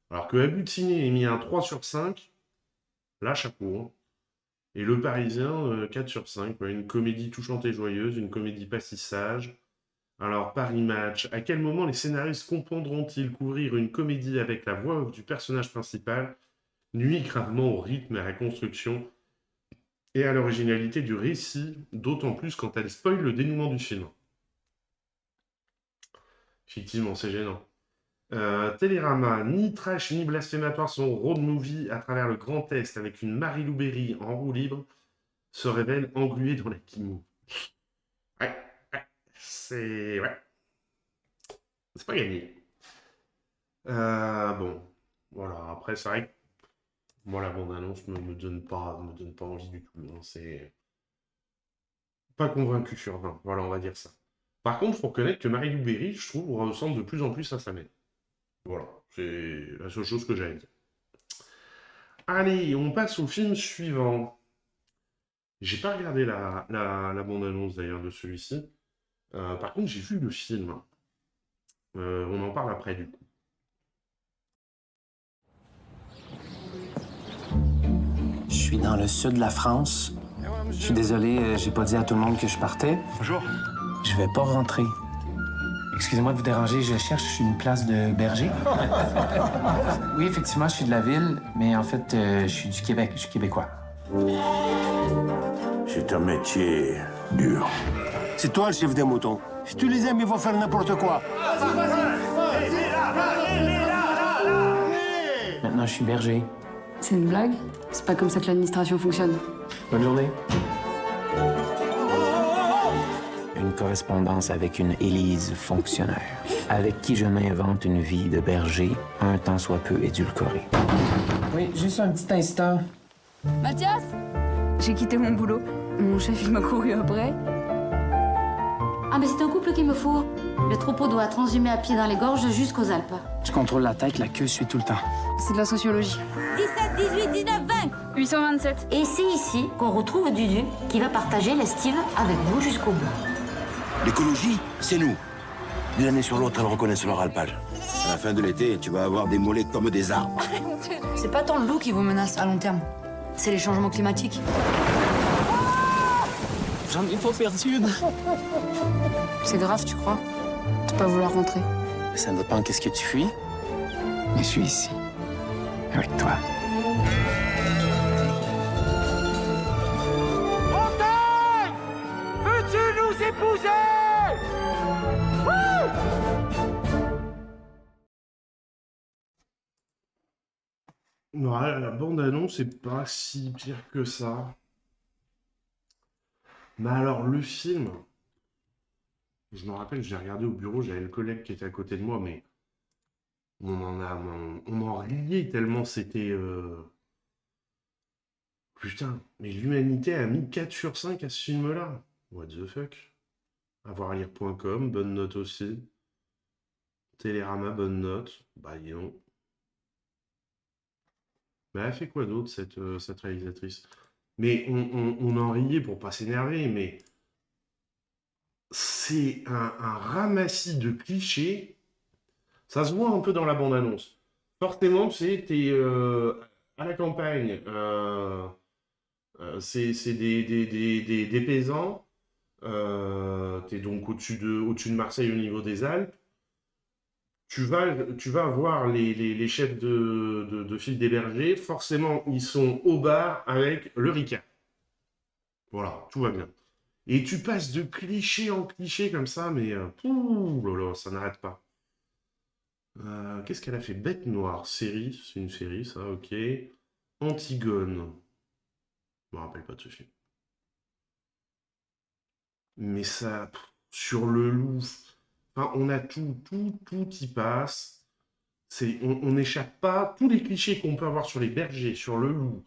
Alors que Abus de Ciné ait mis un 3 sur 5, là, chapeau. Hein. Et Le Parisien, 4 sur 5. Ouais, une comédie touchante et joyeuse, une comédie pas si sage. Alors, Paris Match. À quel moment les scénaristes comprendront-ils couvrir une comédie avec la voix off du personnage principal nuit gravement au rythme et à la construction et à l'originalité du récit, d'autant plus quand elle spoil le dénouement du film. Effectivement, c'est gênant. Télérama, ni trash ni blasphématoire, son road movie à travers le Grand Est avec une Marie-Lou Berry en roue libre se révèle engluée dans la quimou. Ouais, c'est... Ouais. C'est pas gagné. Bon, voilà, après c'est vrai que moi, la bande-annonce me donne pas envie du tout. Hein. C'est pas convaincu sur 20. Voilà, on va dire ça. Par contre, il faut reconnaître que Marie-Lou Berry, je trouve, ressemble de plus en plus à sa mère. Voilà, c'est la seule chose que j'ai à dire. Allez, on passe au film suivant. J'ai pas regardé la bande-annonce d'ailleurs de celui-ci. Par contre, j'ai vu le film. On en parle après du coup. Je suis dans le sud de la France. Je suis désolé, j'ai pas dit à tout le monde que je partais. Bonjour. Je vais pas rentrer. Excusez-moi de vous déranger, je cherche une place de berger. Oui, effectivement, je suis de la ville, mais en fait, je suis du Québec, je suis québécois. C'est un métier dur. C'est toi le chef des moutons. Si tu les aimes, ils vont faire n'importe quoi. Maintenant, je suis berger. C'est une blague? C'est pas comme ça que l'administration fonctionne. Bonne journée. Une correspondance avec une Élise fonctionnaire, avec qui je m'invente une vie de berger, un tant soit peu édulcorée. Oui, juste un petit instant. Mathias? J'ai quitté mon boulot. Mon chef, il m'a couru après. Ah, mais c'est un couple qu'il me faut. Le troupeau doit transhumer à pied dans les gorges jusqu'aux Alpes. Je contrôle la tête, la queue suit tout le temps. C'est de la sociologie. 17, 18, 19, 20 827. Et c'est ici qu'on retrouve Dudu, qui va partager l'estive avec vous jusqu'au bout. L'écologie, c'est nous. D'une année sur l'autre, elles reconnaissent leur alpage. À la fin de l'été, tu vas avoir des mollets comme des arbres. C'est pas tant le loup qui vous menace à long terme. C'est les changements climatiques. J'en ai pas perdu une. C'est grave, tu crois? De pas vouloir rentrer. Ça dépend qu'est-ce que tu fuis. Mais je suis ici. Avec toi. Montagne! Veux-tu nous épouser? Ouais, la bande-annonce, c'est pas si pire que ça. Mais alors, le film, je me rappelle, j'ai regardé au bureau, j'avais le collègue qui était à côté de moi, mais on en riait tellement c'était... Putain, mais l'humanité a mis 4 sur 5 à ce film-là. What the fuck? Avoirlire.com, bonne note aussi. Télérama, bonne note. Bah, dis donc. Mais elle a fait quoi d'autre, cette réalisatrice? Mais on en riait pour pas s'énerver, mais c'est un ramassis de clichés. Ça se voit un peu dans la bande-annonce. Forcément, tu sais, t'es à la campagne, c'est des paysans. Tu es donc au-dessus de Marseille au niveau des Alpes. Tu vas voir les chefs de file des bergers. Forcément, ils sont au bar avec le Ricard. Voilà, tout va bien. Et tu passes de cliché en cliché comme ça, mais ouh là là, ça n'arrête pas. Qu'est-ce qu'elle a fait? Bête Noire, série, c'est une série, ça, ok. Antigone, je me rappelle pas de ce film. Mais ça, sur le loup, enfin, on a tout y passe. On n'échappe pas. Tous les clichés qu'on peut avoir sur les bergers, sur le loup,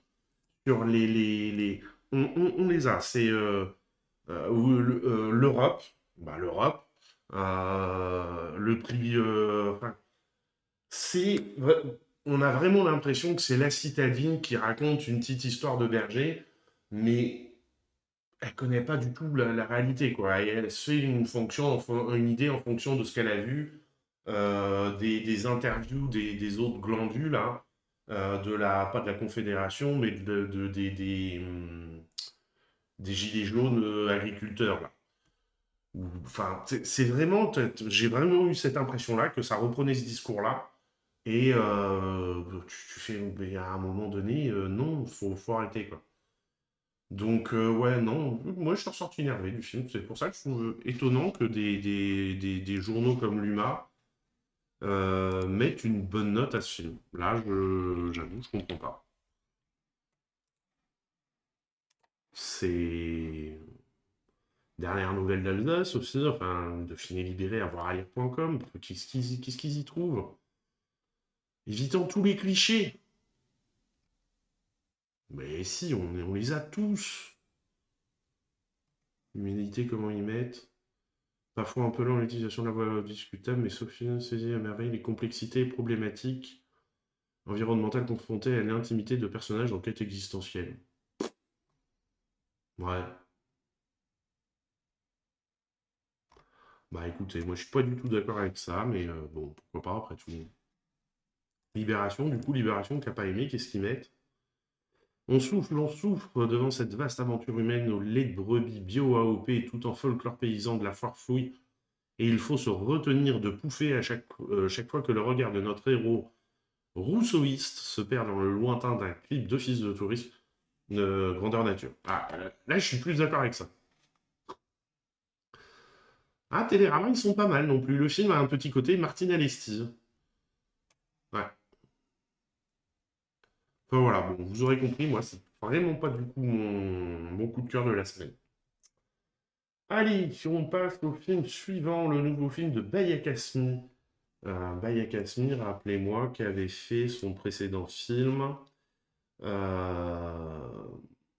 sur on les a. C'est l'Europe, l'Europe, le prix, enfin, on a vraiment l'impression que c'est la citadine qui raconte une petite histoire de berger, mais elle connaît pas du tout la réalité, quoi. Et elle se fait une idée en fonction de ce qu'elle a vu, des interviews des autres glandus, là, pas de la Confédération, mais des gilets jaunes agriculteurs, là. Enfin, c'est vraiment, j'ai vraiment eu cette impression-là, que ça reprenait ce discours-là, et tu fais, mais à un moment donné, non, faut arrêter, quoi. Donc, ouais, non, moi je suis ressorti énervé du film. C'est pour ça que je trouve étonnant que des journaux comme l'UMA mettent une bonne note à ce film. Là, j'avoue, je comprends pas. C'est. Dernière nouvelle d'Alsace aussi, enfin, de Finet Libéré à voir à lire.com. Qu'est-ce qu'ils y trouvent? Évitant tous les clichés. Mais si, on les a tous. L'humanité, comment ils mettent. Parfois un peu lent l'utilisation de la voix discutable, mais Sophie saisit à merveille les complexités et problématiques environnementales confrontées à l'intimité de personnages en quête existentielle. Ouais. Bah écoutez, moi je suis pas du tout d'accord avec ça, mais bon, pourquoi pas après tout. Libération, du coup, Libération qui n'a pas aimé, qu'est-ce qu'ils mettent? On souffre devant cette vaste aventure humaine au lait de brebis bio-AOP tout en folklore paysan de la foire fouille. Et il faut se retenir de pouffer à chaque fois que le regard de notre héros rousseauiste se perd dans le lointain d'un clip d'office de tourisme de grandeur nature. Ah, là, je suis plus d'accord avec ça. Ah, Télérama, ils sont pas mal non plus. Le film a un petit côté Martina Lestige. Ouais. Enfin voilà, bon, vous aurez compris, moi, c'est vraiment pas du coup mon coup de cœur de la semaine. Allez, si on passe au film suivant, le nouveau film de Baya Kasmi. Baya Kasmi, rappelez-moi, qui avait fait son précédent film.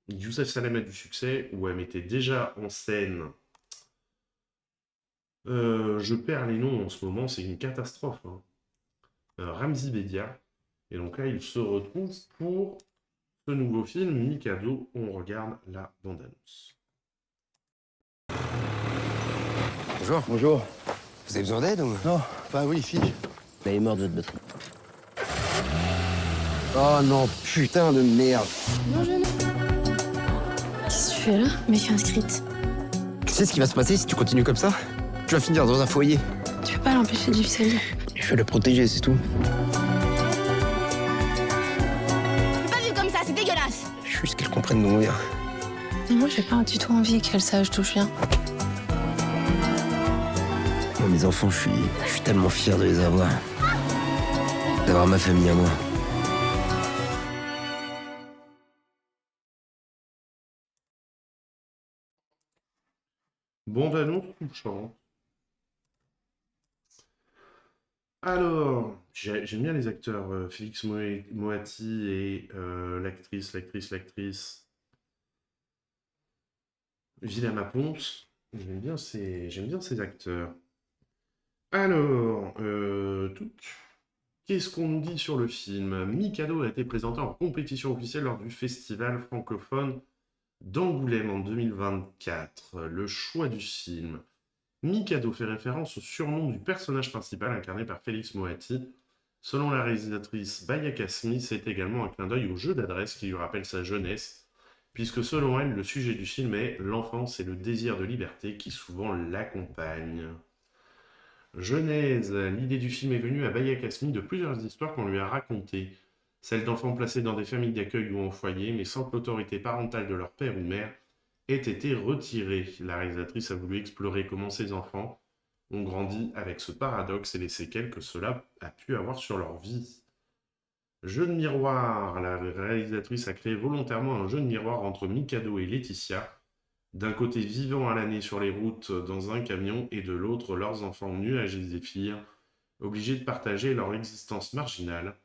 Youssef Salem a du succès, où elle mettait déjà en scène. Je perds les noms en ce moment, c'est une catastrophe. Hein. Ramzi Bedia. Et donc là, il se retrouve pour ce nouveau film, Mikado. On regarde la bande-annonce. Bonjour. Bonjour. Vous avez besoin d'aide ou... Non, pas oui, fille. Elle est morte, votre batterie. Oh non, putain de merde. Non, je ne... Qu'est-ce que tu fais là? Je me suis inscrite. Tu sais ce qui va se passer si tu continues comme ça? Tu vas finir dans un foyer. Tu peux pas l'empêcher de vivre sa vie. Je vais le protéger, c'est tout. Tu peux pas vivre comme ça, c'est dégueulasse. Juste qu'elle comprenne d'où on vient. Mais moi, j'ai pas du tout envie qu'elle sache d'où je viens. Moi, mes enfants, je suis tellement fier de les avoir. D'avoir ma famille à moi. Bande-annonce touchante. Alors, j'aime bien les acteurs, Félix Moati et l'actrice Vilama Ponce. J'aime bien ces acteurs. Alors, qu'est-ce qu'on nous dit sur le film? Mikado a été présenté en compétition officielle lors du festival francophone d'Angoulême en 2024. Le choix du film. Mikado fait référence au surnom du personnage principal incarné par Félix Moati, Selon la réalisatrice Baya Kasmi, c'est également un clin d'œil au jeu d'adresse qui lui rappelle sa jeunesse, puisque selon elle, le sujet du film est l'enfance et le désir de liberté qui souvent l'accompagnent. Genèse, l'idée du film est venue à Baya Kasmi de plusieurs histoires qu'on lui a racontées. Celles d'enfants placés dans des familles d'accueil ou en foyer, mais sans que l'autorité parentale de leur père ou mère ait été retirée. La réalisatrice a voulu explorer comment ces enfants ont grandi avec ce paradoxe et les séquelles que cela a pu avoir sur leur vie. Jeu de miroir, la réalisatrice a créé volontairement un jeu de miroir entre Mikado et Laetitia, d'un côté vivant à l'année sur les routes dans un camion et de l'autre leurs enfants nuages et zéphyrs, obligés de partager leur existence marginale.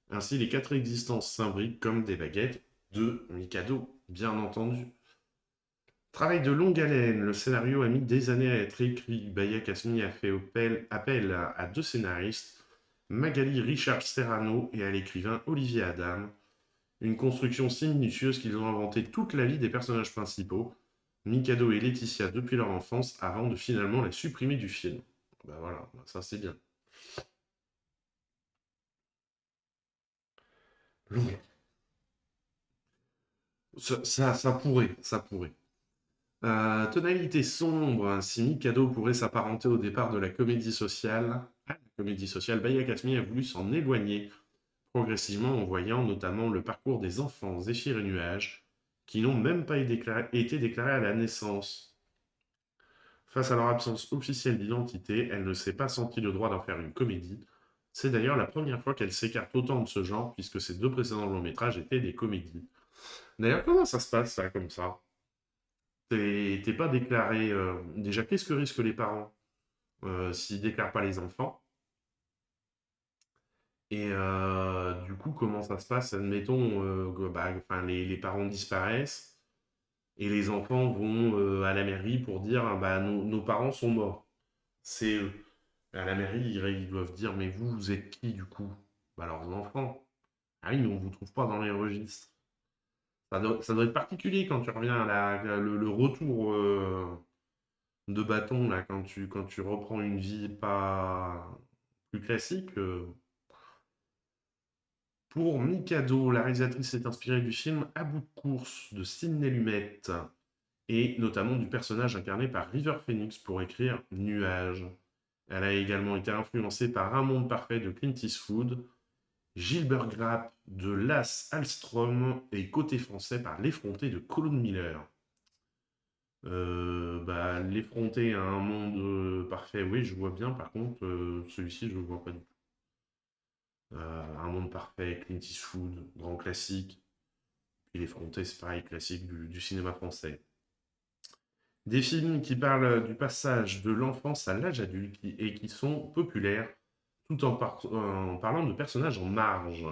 Ainsi, les 4 existences s'imbriquent comme des baguettes de Mikado, bien entendu. Travail de longue haleine, le scénario a mis des années à être écrit. Baya Kasmi a fait appel à 2 scénaristes, Magali Richard-Serrano et à l'écrivain Olivier Adam. Une construction si minutieuse qu'ils ont inventé toute la vie des personnages principaux, Mikado et Laetitia depuis leur enfance, avant de finalement la supprimer du film. Ben voilà, ça c'est bien. Longue. Ça pourrait. Tonalité sombre, si Mikado pourrait s'apparenter au départ de la comédie sociale, Baya Kasmi a voulu s'en éloigner progressivement en voyant notamment le parcours des enfants Zéphyr et Nuage, qui n'ont même pas été déclarés à la naissance. Face à leur absence officielle d'identité, elle ne s'est pas sentie le droit d'en faire une comédie. C'est d'ailleurs la première fois qu'elle s'écarte autant de ce genre, puisque ses 2 précédents longs métrages étaient des comédies. D'ailleurs, comment ça se passe, ça, comme ça? T'es pas déclaré... Déjà, qu'est-ce que risquent les parents s'ils déclarent pas les enfants? Et du coup, comment ça se passe? Admettons que les parents disparaissent et les enfants vont à la mairie pour dire nos parents sont morts. C'est eux. À la mairie, ils doivent dire mais vous êtes qui du coup? Leurs enfants. Ah oui, mais on vous trouve pas dans les registres. Ça doit être particulier quand tu reviens à le retour de bâton, là, quand tu reprends une vie pas plus classique. Pour Mikado, la réalisatrice s'est inspirée du film À bout de course de Sidney Lumet et notamment du personnage incarné par River Phoenix pour écrire Nuages. Elle a également été influencée par Un monde parfait de Clint Eastwood, Gilbert Grape de Lasse Hallström et côté français par L'effronté de Claude Miller. L'effronté à un monde parfait, oui, je vois bien. Par contre, celui-ci, je ne le vois pas du tout. Un monde parfait, Clint Eastwood, grand classique. Puis L'effronté, c'est pareil, classique du cinéma français. Des films qui parlent du passage de l'enfance à l'âge adulte et qui sont populaires, tout en parlant de personnages en marge.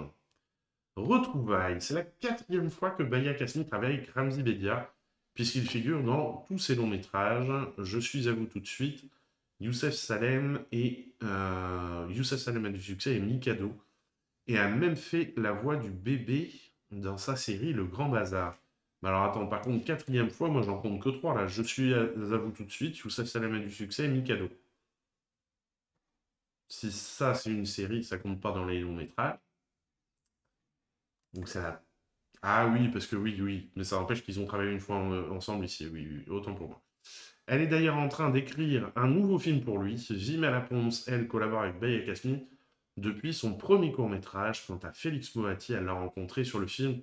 Retrouvailles, c'est la 4e fois que Baya Kasmi travaille avec Ramzy Bedia, puisqu'il figure dans tous ses longs métrages. Je suis à vous tout de suite, Youssef Salem a du succès et Mikado, et a même fait la voix du bébé dans sa série Le Grand Bazar. Alors attends, par contre, 4e fois, moi j'en compte que 3 là. Je suis à vous tout de suite, Youssef Salem a du succès et Mikado. Si ça c'est une série, ça compte pas dans les longs métrages. Donc ça... Ah oui, parce que oui, mais ça n'empêche qu'ils ont travaillé une fois ensemble ici, oui, autant pour moi. Elle est d'ailleurs en train d'écrire un nouveau film pour lui. Jimala Pons, elle, collabore avec Baya Kasmi depuis son premier court-métrage. Quant à Félix Moati, elle l'a rencontré sur le film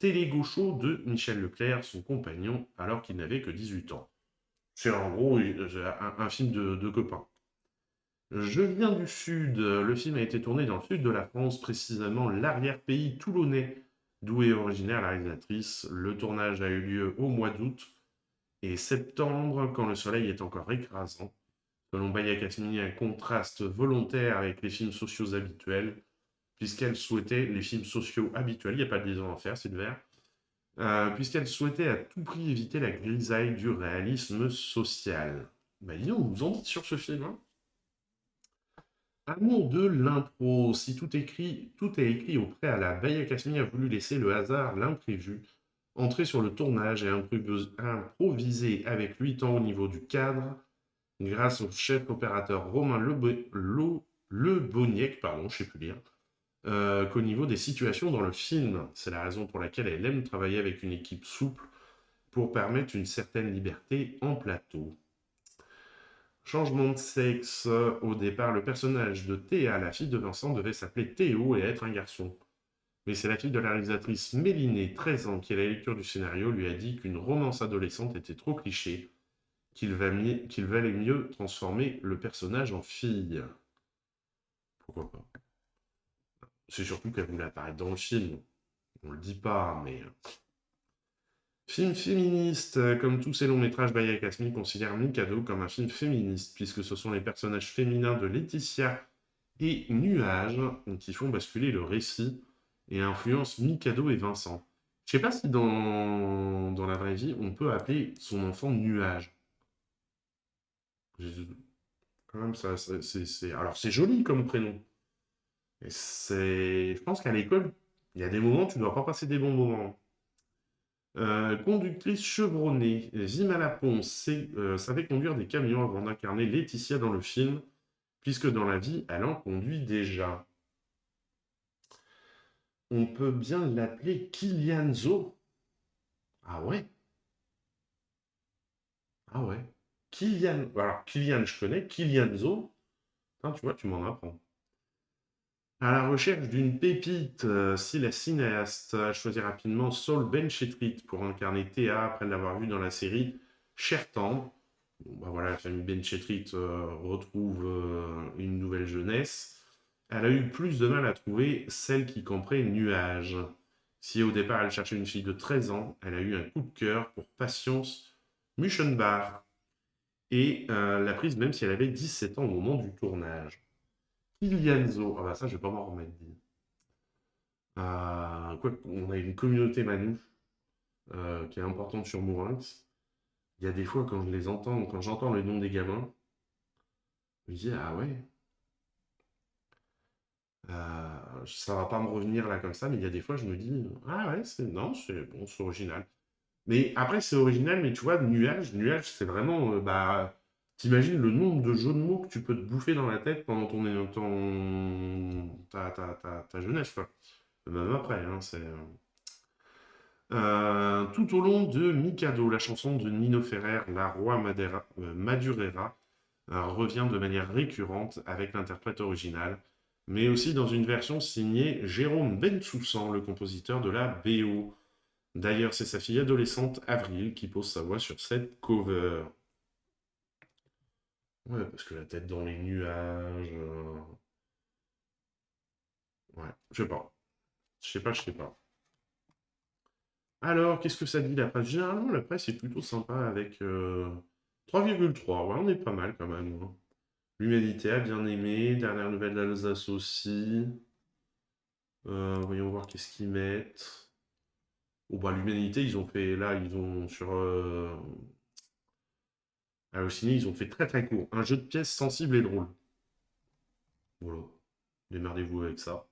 Télé Gaucho de Michel Leclerc, son compagnon, alors qu'il n'avait que 18 ans. C'est en gros un film de copains. Je viens du Sud. Le film a été tourné dans le sud de la France, précisément l'arrière-pays toulonnais, d'où est originaire la réalisatrice. Le tournage a eu lieu au mois d'août et septembre, quand le soleil est encore écrasant. Selon Baya Kasmi, un contraste volontaire avec les films sociaux habituels, puisqu'elle souhaitait les films sociaux habituels, il n'y a pas de liaison à faire, c'est le vert, puisqu'elle souhaitait à tout prix éviter la grisaille du réalisme social. Dis-nous, vous en dites sur ce film, hein? Amour de l'impro, si tout est écrit au préalable, Baya Kasmi a voulu laisser le hasard, l'imprévu, entrer sur le tournage et improviser avec lui tant au niveau du cadre, grâce au chef opérateur Romain Le Boniec, je sais plus lire, qu'au niveau des situations dans le film. C'est la raison pour laquelle elle aime travailler avec une équipe souple pour permettre une certaine liberté en plateau. Changement de sexe. Au départ, le personnage de Théa, la fille de Vincent, devait s'appeler Théo et être un garçon. Mais c'est la fille de la réalisatrice Mélinée, 13 ans, qui à la lecture du scénario lui a dit qu'une romance adolescente était trop cliché, qu'il valait mieux transformer le personnage en fille. Pourquoi pas? C'est surtout qu'elle voulait apparaître dans le film. On le dit pas, mais... Film féministe. Comme tous ces longs métrages, Baya Kasmi considère Mikado comme un film féministe, puisque ce sont les personnages féminins de Laetitia et Nuage qui font basculer le récit et influencent Mikado et Vincent. Je sais pas si dans la vraie vie, on peut appeler son enfant Nuage. Quand même, alors, c'est joli comme prénom. Et je pense qu'à l'école, il y a des moments où tu ne dois pas passer des bons moments. Conductrice chevronnée. Jimala Ponce savait conduire des camions avant d'incarner Laetitia dans le film, puisque dans la vie, elle en conduit déjà. On peut bien l'appeler Kylian Zo. Ah ouais? Ah ouais. Kylian. Alors, Kylian, je connais. Kylian Zo. Tu vois, tu m'en apprends. À la recherche d'une pépite, si la cinéaste a choisi rapidement Saul Benchetrit pour incarner Théa après l'avoir vu dans la série Cher Tendre. Bon, bah voilà, la famille Benchetrit retrouve une nouvelle jeunesse. Elle a eu plus de mal à trouver celle qui camperait Nuage. Si au départ elle cherchait une fille de 13 ans, elle a eu un coup de cœur pour Patience Muschenbach. Et l'a prise même si elle avait 17 ans au moment du tournage. Ilianzo, ah bah ça je vais pas m'en remettre dit. On a une communauté manouche qui est importante sur Mourinx. Il y a des fois quand je les entends, quand j'entends le nom des gamins, je me dis ah ouais. Ça va pas me revenir là comme ça, mais il y a des fois je me dis ah ouais c'est bon c'est original. Mais après c'est original, mais tu vois nuage c'est vraiment t'imagines le nombre de jeux de mots que tu peux te bouffer dans la tête pendant ta jeunesse, quoi. Même après, hein, c'est... tout au long de Mikado, la chanson de Nino Ferrer, La Roi Madureira, revient de manière récurrente avec l'interprète original, mais aussi dans une version signée Jérôme Bensoussan, le compositeur de la BO. D'ailleurs, c'est sa fille adolescente, Avril, qui pose sa voix sur cette cover. Ouais, parce que la tête dans les nuages... Ouais, je sais pas. Alors, qu'est-ce que ça dit la presse? Généralement, la presse est plutôt sympa avec 3,3. Ouais, on est pas mal quand même. Hein. L'Humanité a bien aimé. Dernière nouvelle d'Alsace aussi. Voyons voir qu'est-ce qu'ils mettent. Oh, bah, l'Humanité, ils ont fait... Là, ils ont sur... Allociné, ils ont fait très très court. Un jeu de pièces sensible et drôle. Voilà. Démerdez-vous avec ça.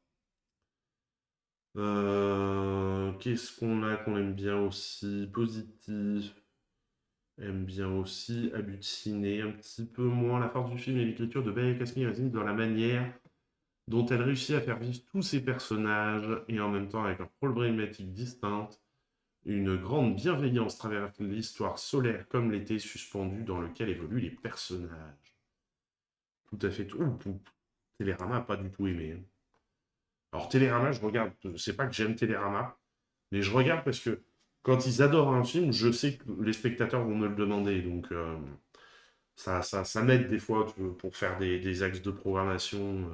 Qu'est-ce qu'on a qu'on aime bien aussi? Positif. Aime bien aussi. Abus de ciné. Un petit peu moins. La force du film et l'écriture de Baya Kasmi réside dans la manière dont elle réussit à faire vivre tous ses personnages et en même temps avec leurs problématiques distinctes. Une grande bienveillance traverse l'histoire solaire comme l'été suspendu dans lequel évoluent les personnages. Tout à fait. Télérama n'a pas du tout aimé. Hein. Alors Télérama, je regarde. C'est pas que j'aime Télérama, mais je regarde parce que quand ils adorent un film, je sais que les spectateurs vont me le demander. Donc ça m'aide des fois pour faire des axes de programmation.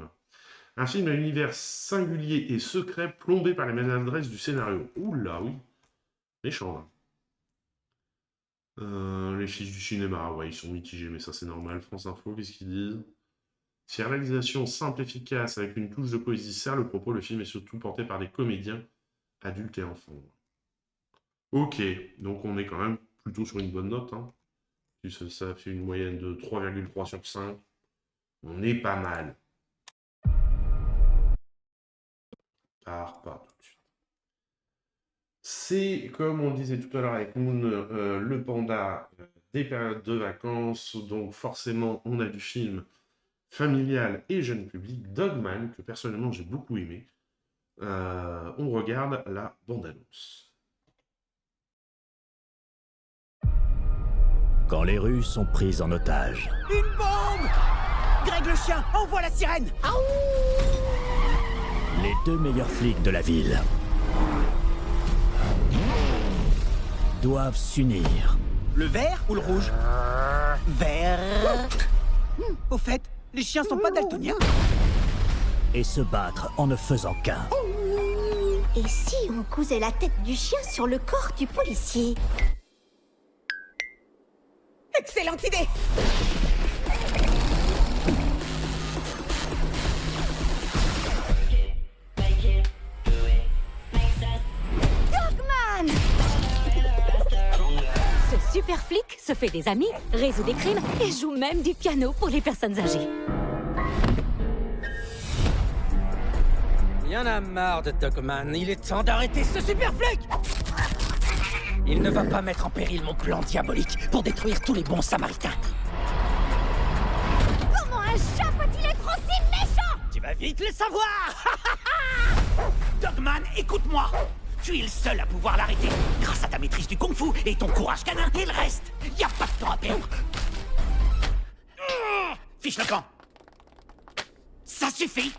Un film à univers singulier et secret plombé par les maladresses du scénario. Oula, oui. Méchant, là. Les fils du cinéma, ouais, ils sont mitigés, mais ça c'est normal. France Info, qu'est-ce qu'ils disent? Si réalisation simple, efficace, avec une touche de poésie sert le propos, le film est surtout porté par des comédiens, adultes et enfants. Ok, donc on est quand même plutôt sur une bonne note. Hein. Ça fait une moyenne de 3,3 sur 5. On est pas mal. Pas tout de suite. C'est, comme on le disait tout à l'heure avec Moon, le panda des périodes de vacances. Donc forcément, on a du film familial et jeune public. Dogman, que personnellement j'ai beaucoup aimé. On regarde la bande-annonce. Quand les rues sont prises en otage. Une bombe! Greg le chien, envoie la sirène! Les 2 meilleurs flics de la ville doivent s'unir. Le vert ou le rouge? Vert. Au fait, les chiens sont pas daltoniens? Et se battre en ne faisant qu'un. Et si on cousait la tête du chien sur le corps du policier? Excellente idée! Dogman! Ce super flic se fait des amis, résout des crimes et joue même du piano pour les personnes âgées. Il y en a marre de Dogman, il est temps d'arrêter ce super flic! Il ne va pas mettre en péril mon plan diabolique pour détruire tous les bons samaritains. Comment un chat peut-il être aussi méchant? Tu vas vite le savoir! Dogman, écoute-moi! Tu es le seul à pouvoir l'arrêter, grâce à ta maîtrise du kung-fu et ton courage canin, et le reste, y a pas de temps à perdre. Fiche le camp! Ça suffit!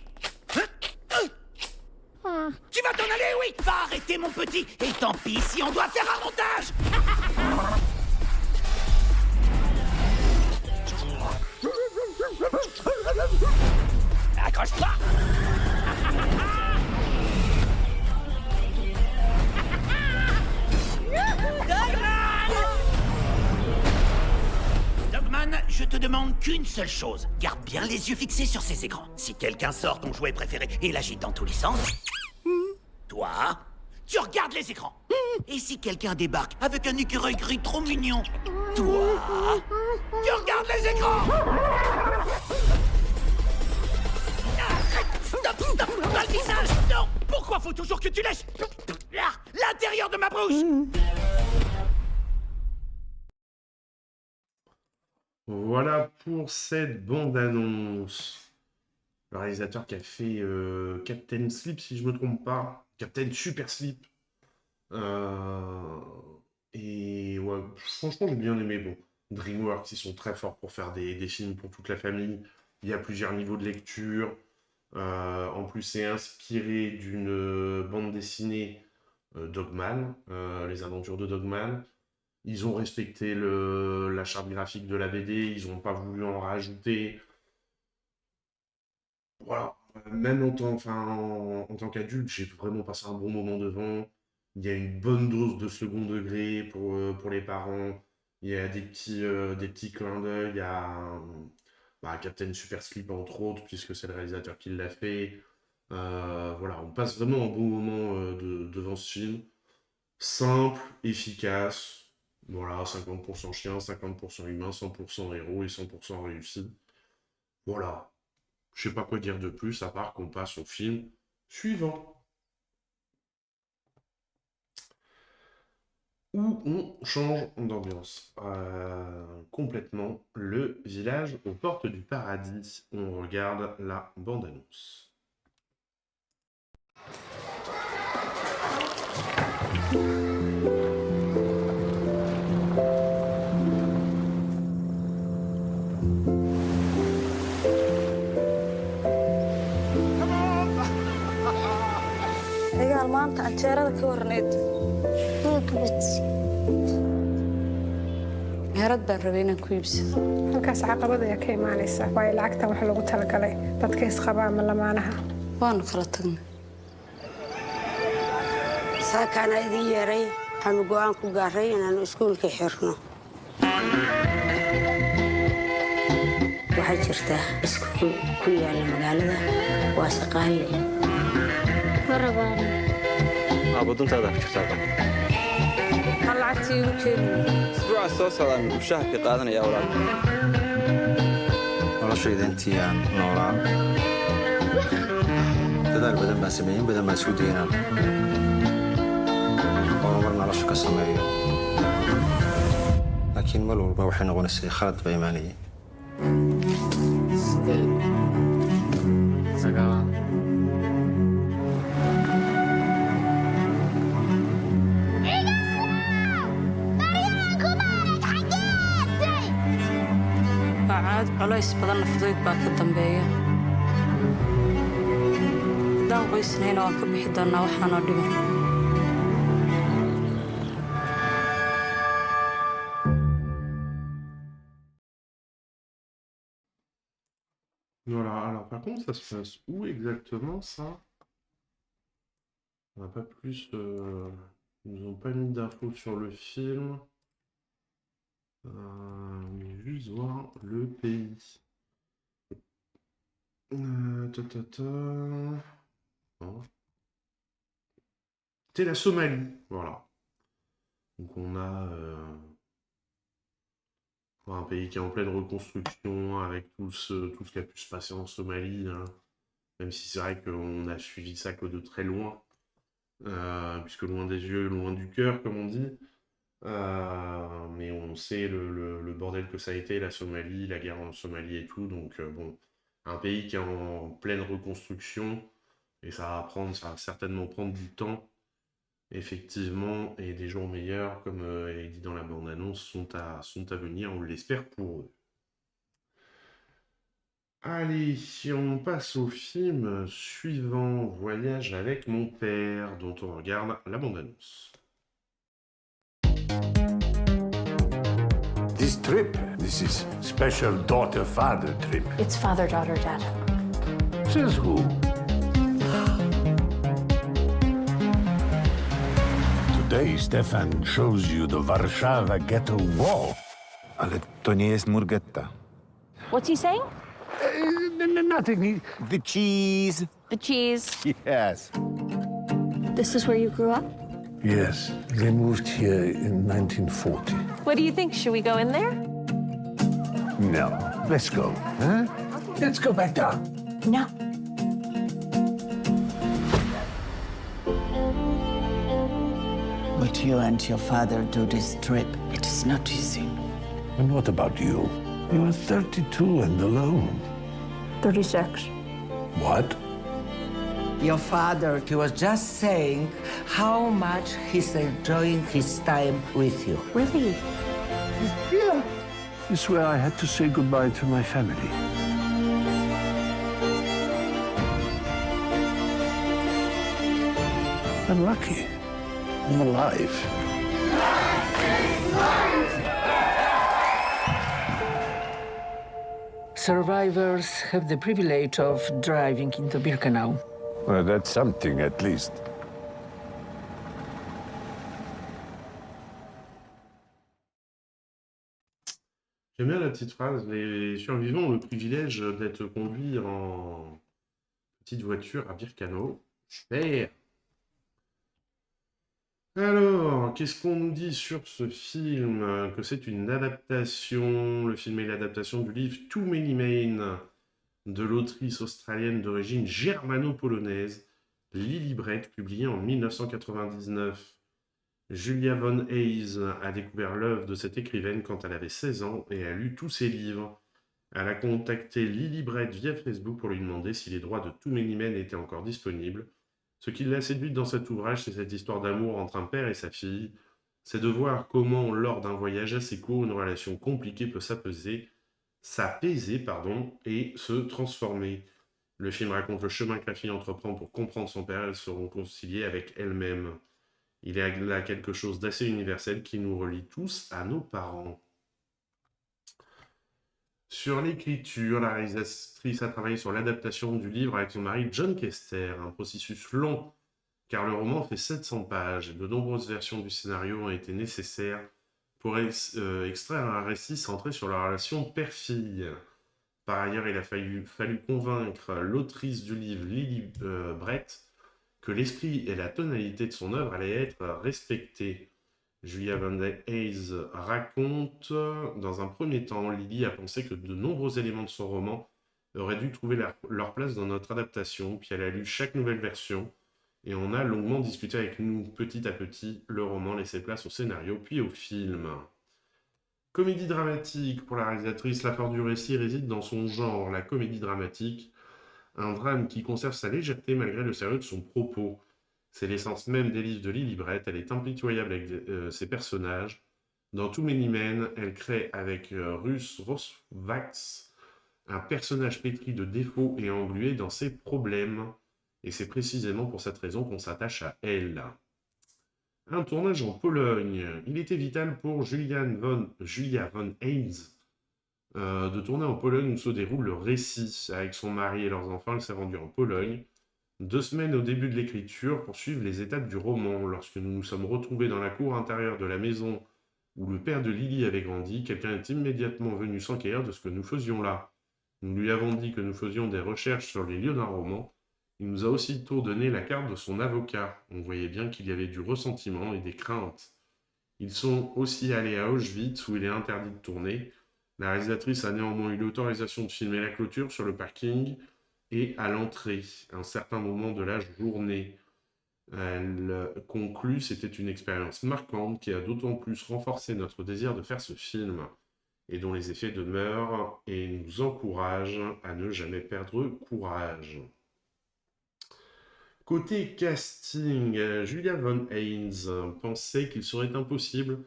Tu vas t'en aller, oui! Va arrêter, mon petit! Et tant pis si on doit faire un montage! Accroche-toi! Dogman, je te demande qu'une seule chose. Garde bien les yeux fixés sur ces écrans. Si quelqu'un sort ton jouet préféré et l'agite dans tous les sens, toi, tu regardes les écrans. Et si quelqu'un débarque avec un écureuil gris trop mignon, toi, tu regardes les écrans. Stop, dans le visage. Non, pourquoi faut toujours que tu lèches l'intérieur de ma bouche? Voilà pour cette bande-annonce. Le réalisateur qui a fait Captain Sleep, si je me trompe pas. Captain Super Sleep. Et ouais, franchement, j'ai bien aimé. Bon, DreamWorks, ils sont très forts pour faire des films pour toute la famille. Il y a plusieurs niveaux de lecture. En plus, c'est inspiré d'une bande dessinée Dogman, Les Aventures de Dogman. Ils ont respecté la charte graphique de la BD, ils n'ont pas voulu en rajouter. Voilà, même en tant qu'adulte, j'ai vraiment passé un bon moment devant. Il y a une bonne dose de second degré pour les parents. Il y a des petits clins d'œil à Captain Super Sleep, entre autres, puisque c'est le réalisateur qui l'a fait. Voilà, on passe vraiment un bon moment devant ce film. Simple, efficace. Voilà, 50% chien, 50% humain, 100% héros et 100% réussi. Voilà. Je sais pas quoi dire de plus, à part qu'on passe au film suivant. Où on change d'ambiance. Complètement. Le village aux portes du paradis. On regarde la bande-annonce. maanta canjeerada ka warneed meherad baan rabay inaan ku iibsado halkaas caqabad ayaa ka imaanaysa waayo lacagtan wax lagu talagalay dadka isqaba ama lamaanaha waanu kala tagnay saakaana idin yeeray aanu go'aan ku gaaray inaanu iskuulka xirno waxaa jirta iskuul ku yaala magaalada waa shaqaale abuduntaada ku jirtaa lacagtii igu keenay isbuuca soo socdaan mushaharka qaadanaya walaal noloshayda intii aan noolaa dadaal badan baan sameeyey in badan baan isku dayay inaan horumar nolosha ka sameeyo laakiin mar walba waxay noqonaysay khalad baa imaanayay daacad culays badanna fudayd baa ka dambeeya haddaan qoysnayna waan ka bixi doonnaa waxaanoo dhiban Voilà, alors par contre, ça se passe où exactement, ça? On n'a pas plus... Ils nous ont pas mis d'infos sur le film. Mais juste voir le pays. Non. C'est la Somalie, voilà. Donc on a un pays qui est en pleine reconstruction avec tout ce qui a pu se passer en Somalie, hein. Même si c'est vrai qu'on a suivi ça que de très loin, puisque loin des yeux, loin du cœur, comme on dit. Mais on sait le bordel que ça a été, la Somalie, la guerre en Somalie et tout. Donc bon, un pays qui est en pleine reconstruction, et ça va certainement prendre du temps. Effectivement, et des jours meilleurs, comme est dit dans la bande-annonce, sont à venir, on l'espère pour eux. Allez, si on passe au film suivant, Voyage avec mon père, dont on regarde la bande-annonce. This trip, this is special daughter-father trip. It's father-daughter-dad. Says who? Today, Stefan shows you the Warsaw Ghetto Wall. Ale to nie jest Murgetta. What's he saying? Nothing. The cheese. The cheese. Yes. This is where you grew up? Yes, they moved here in 1940. What do you think? Should we go in there? No, let's go. Huh? Let's go back down. No. But you and your father do this trip. It is not easy. And what about you? You are 32 and alone. 36. What? Your father, he was just saying how much he's enjoying his time with you. Really? Yeah. It's where I had to say goodbye to my family. I'm lucky. I'm alive. Survivors have the privilege of driving into Birkenau. Well, that's something, at least. J'aime bien la petite phrase. Les survivants ont le privilège d'être conduits en petite voiture à Birkenau. Super. Alors, qu'est-ce qu'on nous dit sur ce film? Que c'est une adaptation. Le film est l'adaptation du livre Too Many Men de l'autrice australienne d'origine germano-polonaise Lily Brett, publié en 1999. Julia Von Hayes a découvert l'œuvre de cette écrivaine quand elle avait 16 ans et a lu tous ses livres. Elle a contacté Lily Brett via Facebook pour lui demander si les droits de Too Many Men étaient encore disponibles. Ce qui l'a séduite dans cet ouvrage, c'est cette histoire d'amour entre un père et sa fille. C'est de voir comment, lors d'un voyage assez court, une relation compliquée peut s'apaiser, et se transformer. Le film raconte le chemin que la fille entreprend pour comprendre son père et se réconcilier avec elle-même. Il y a là quelque chose d'assez universel qui nous relie tous à nos parents. Sur l'écriture, la réalisatrice a travaillé sur l'adaptation du livre avec son mari John Kester, un processus long, car le roman fait 700 pages et de nombreuses versions du scénario ont été nécessaires pour extraire un récit centré sur la relation père-fille. Par ailleurs, il a fallu convaincre l'autrice du livre, Lily Brett, que l'esprit et la tonalité de son œuvre allaient être respectés. Julia Von Hayes raconte, dans un premier temps, Lily a pensé que de nombreux éléments de son roman auraient dû trouver leur place dans notre adaptation, puis elle a lu chaque nouvelle version, et on a longuement discuté avec nous. Petit à petit, le roman laissait place au scénario, puis au film. Comédie dramatique, pour la réalisatrice, la force du récit réside dans son genre, la comédie dramatique, un drame qui conserve sa légèreté malgré le sérieux de son propos. C'est l'essence même des livres de Lily Brett, elle est impitoyable avec ses personnages. Dans Too Many Men, elle crée avec Russ Roswatz un personnage pétri de défauts et englué dans ses problèmes. Et c'est précisément pour cette raison qu'on s'attache à elle. Un tournage en Pologne. Il était vital pour Julia von Haynes de tourner en Pologne où se déroule le récit. Avec son mari et leurs enfants, elle s'est rendue en Pologne 2 semaines au début de l'écriture pour suivre les étapes du roman. Lorsque nous nous sommes retrouvés dans la cour intérieure de la maison où le père de Lily avait grandi, quelqu'un est immédiatement venu s'enquérir de ce que nous faisions là. Nous lui avons dit que nous faisions des recherches sur les lieux d'un roman. Il nous a aussitôt donné la carte de son avocat. On voyait bien qu'il y avait du ressentiment et des craintes. Ils sont aussi allés à Auschwitz où il est interdit de tourner. La réalisatrice a néanmoins eu l'autorisation de filmer la clôture sur le parking et à l'entrée, à un certain moment de la journée. Elle conclut, c'était une expérience marquante qui a d'autant plus renforcé notre désir de faire ce film et dont les effets demeurent et nous encouragent à ne jamais perdre courage. Côté casting, Julia von Haynes pensait qu'il serait impossible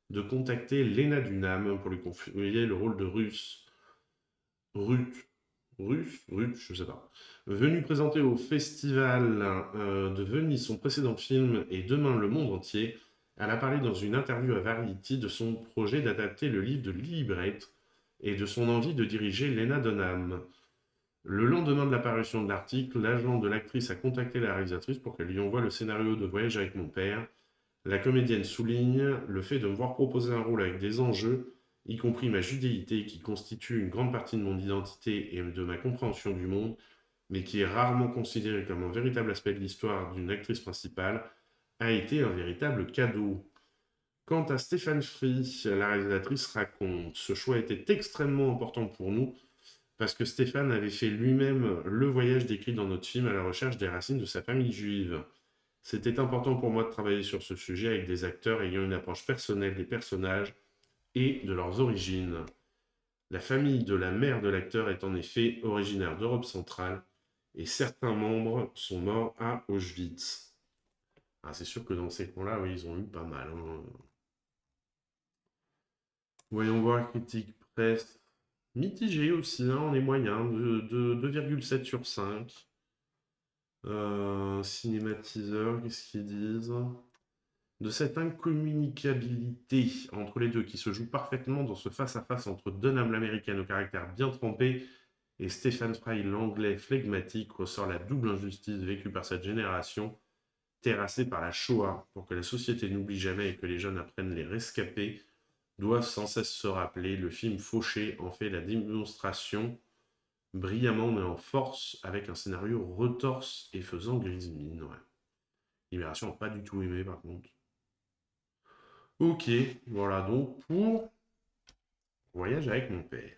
de contacter Lena Dunham pour lui confier le rôle de Ruth, je sais pas. Venue présenter au festival de Venise son précédent film et Demain le monde entier, elle a parlé dans une interview à Variety de son projet d'adapter le livre de Lily Brett et de son envie de diriger Lena Dunham. Le lendemain de la parution de l'article, l'agent de l'actrice a contacté la réalisatrice pour qu'elle lui envoie le scénario de Voyage avec mon père. La comédienne souligne le fait de me voir proposer un rôle avec des enjeux, y compris ma judéité qui constitue une grande partie de mon identité et de ma compréhension du monde, mais qui est rarement considéré comme un véritable aspect de l'histoire d'une actrice principale, a été un véritable cadeau. Quant à Stephen Free, la réalisatrice raconte « Ce choix était extrêmement important pour nous, parce que Stéphane avait fait lui-même le voyage décrit dans notre film à la recherche des racines de sa famille juive. C'était important pour moi de travailler sur ce sujet avec des acteurs ayant une approche personnelle des personnages et de leurs origines. La famille de la mère de l'acteur est en effet originaire d'Europe centrale et certains membres sont morts à Auschwitz. » Ah, c'est sûr que dans ces coins-là, oui, ils ont eu pas mal. Hein. Voyons voir, critique presse. Mitigé aussi, hein, on est moyen, de 2,7 sur 5. Cinématiseur, qu'est-ce qu'ils disent? De cette incommunicabilité entre les deux qui se joue parfaitement dans ce face-à-face entre Dunham l'américaine au caractère bien trempé et Stephen Fry l'anglais flegmatique ressort la double injustice vécue par cette génération, terrassée par la Shoah, pour que la société n'oublie jamais et que les jeunes apprennent les rescapés, doivent sans cesse se rappeler. Le film Fauché en fait la démonstration brillamment mais en force avec un scénario retorse et faisant grise mine. Ouais. Libération n'a pas du tout aimé par contre. Ok, voilà donc pour Voyage avec mon père.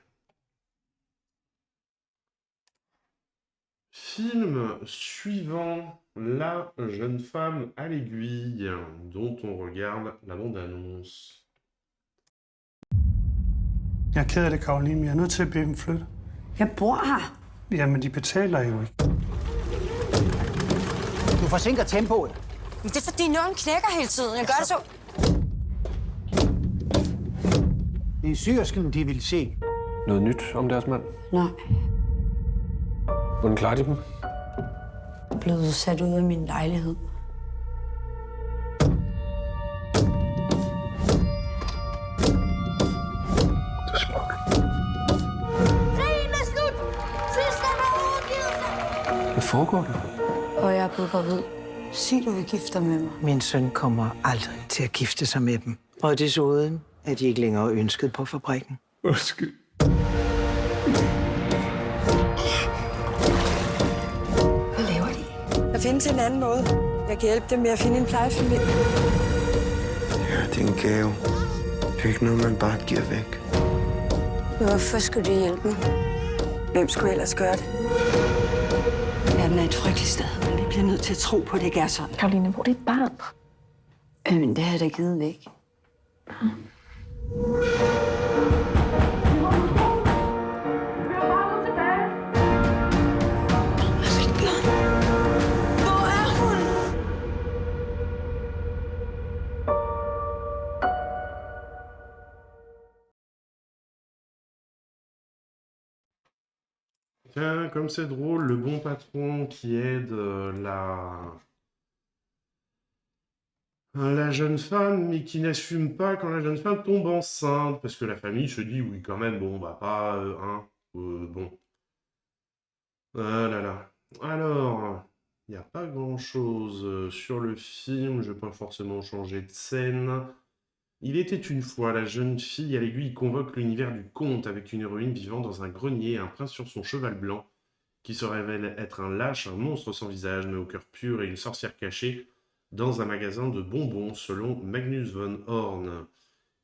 Film suivant, La jeune femme à l'aiguille, dont on regarde la bande-annonce. Jeg er ked af det, Karoline, men jeg er nødt til at bede dem flytte. Jeg bor her. Jamen, de betaler jo ikke. Du forsinker tempoet. Men det er fordi nålen knækker hele tiden. Jeg gør det så... Det er syrsken, de vil se. Noget nyt om deres mand? Nej. Hvordan klarer de dem? Jeg er blevet sat ud af min lejlighed. Hvad foregår der? Og jeg er blevet gravid. Sig, du vil gifte dig med mig. Min søn kommer aldrig til at gifte sig med dem. Og desuden er de ikke længere ønsket på fabrikken. Undskyld. Hvad laver de? Der findes en anden måde. Jeg kan hjælpe dem med at finde en plejefamilie. Det er en gave. Det er ikke noget, man bare giver væk. Hvorfor skulle de hjælpe mig? Hvem skulle ellers gøre det? Verden er et frygteligt sted, men vi bliver nødt til at tro på, at det ikke er sådan. Karoline, hvor er dit barn? Men det har jeg da givet væk. Tiens, comme c'est drôle, le bon patron qui aide la jeune femme, mais qui n'assume pas quand la jeune femme tombe enceinte, parce que la famille se dit, oui, quand même, bon, bah, pas, bon. Ah là là. Alors, il n'y a pas grand-chose sur le film, je ne vais pas forcément changer de scène. Il était une fois, la jeune fille à l'aiguille convoque l'univers du conte avec une héroïne vivant dans un grenier et un prince sur son cheval blanc, qui se révèle être un lâche, un monstre sans visage, mais au cœur pur, et une sorcière cachée dans un magasin de bonbons, selon Magnus von Horn.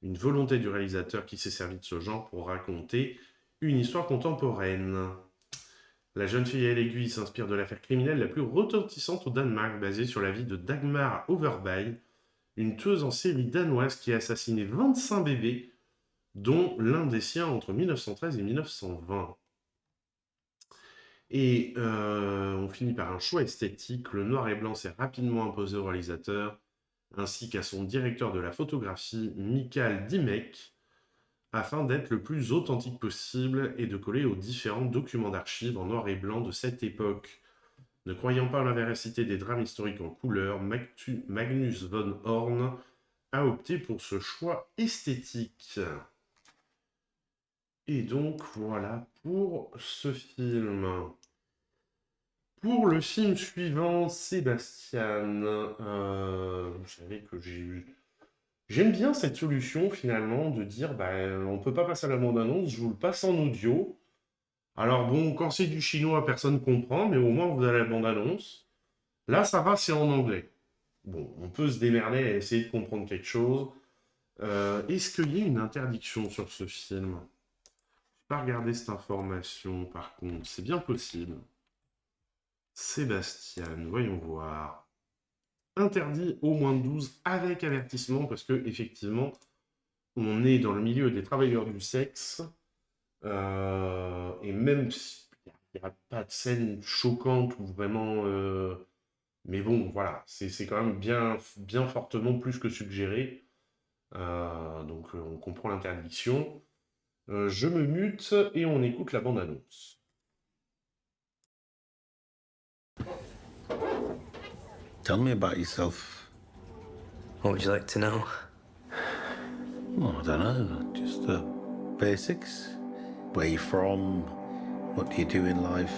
Une volonté du réalisateur qui s'est servi de ce genre pour raconter une histoire contemporaine. La jeune fille à l'aiguille s'inspire de l'affaire criminelle la plus retentissante au Danemark, basée sur la vie de Dagmar Overby, une tueuse en série danoise qui a assassiné 25 bébés, dont l'un des siens entre 1913 et 1920. Et on finit par un choix esthétique. Le noir et blanc s'est rapidement imposé au réalisateur, ainsi qu'à son directeur de la photographie, Mikael Dimek, afin d'être le plus authentique possible et de coller aux différents documents d'archives en noir et blanc de cette époque. Ne croyant pas à la véracité des drames historiques en couleur, Magnus von Horn a opté pour ce choix esthétique. Et donc, voilà pour ce film. Pour le film suivant, Sébastien, vous savez que j'aime bien cette solution, finalement, de dire, bah, on peut pas passer à la bande-annonce, je vous le passe en audio. Alors bon, quand c'est du chinois, personne ne comprend, mais au moins, vous avez la bande-annonce. Là, ça va, c'est en anglais. Bon, on peut se démerder à essayer de comprendre quelque chose. Est-ce qu'il y a une interdiction sur ce film? Je n'ai pas regardé cette information, par contre. C'est bien possible. Sébastien, voyons voir. Interdit au moins de 12 avec avertissement, parce que effectivement, on est dans le milieu des travailleurs du sexe, et même s'il n'y a pas de scène choquante ou vraiment... mais bon, voilà, c'est quand même bien fortement plus que suggéré. Donc on comprend l'interdiction. Je me mute et on écoute la bande-annonce. Tell me about yourself. What would you like to know? Well, I don't know, just the basics. Where you're from, what do you do in life?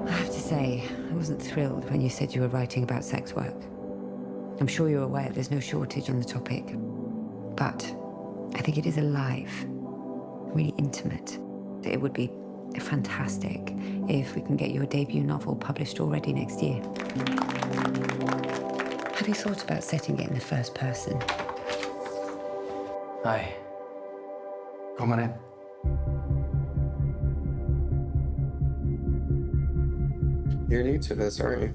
I have to say, I wasn't thrilled when you said you were writing about sex work. I'm sure you're aware there's no shortage on the topic. But I think it is alive, really intimate. It would be fantastic if we can get your debut novel published already next year. Have you thought about setting it in the first person? Hi. Come on in. You're new to this, aren't you?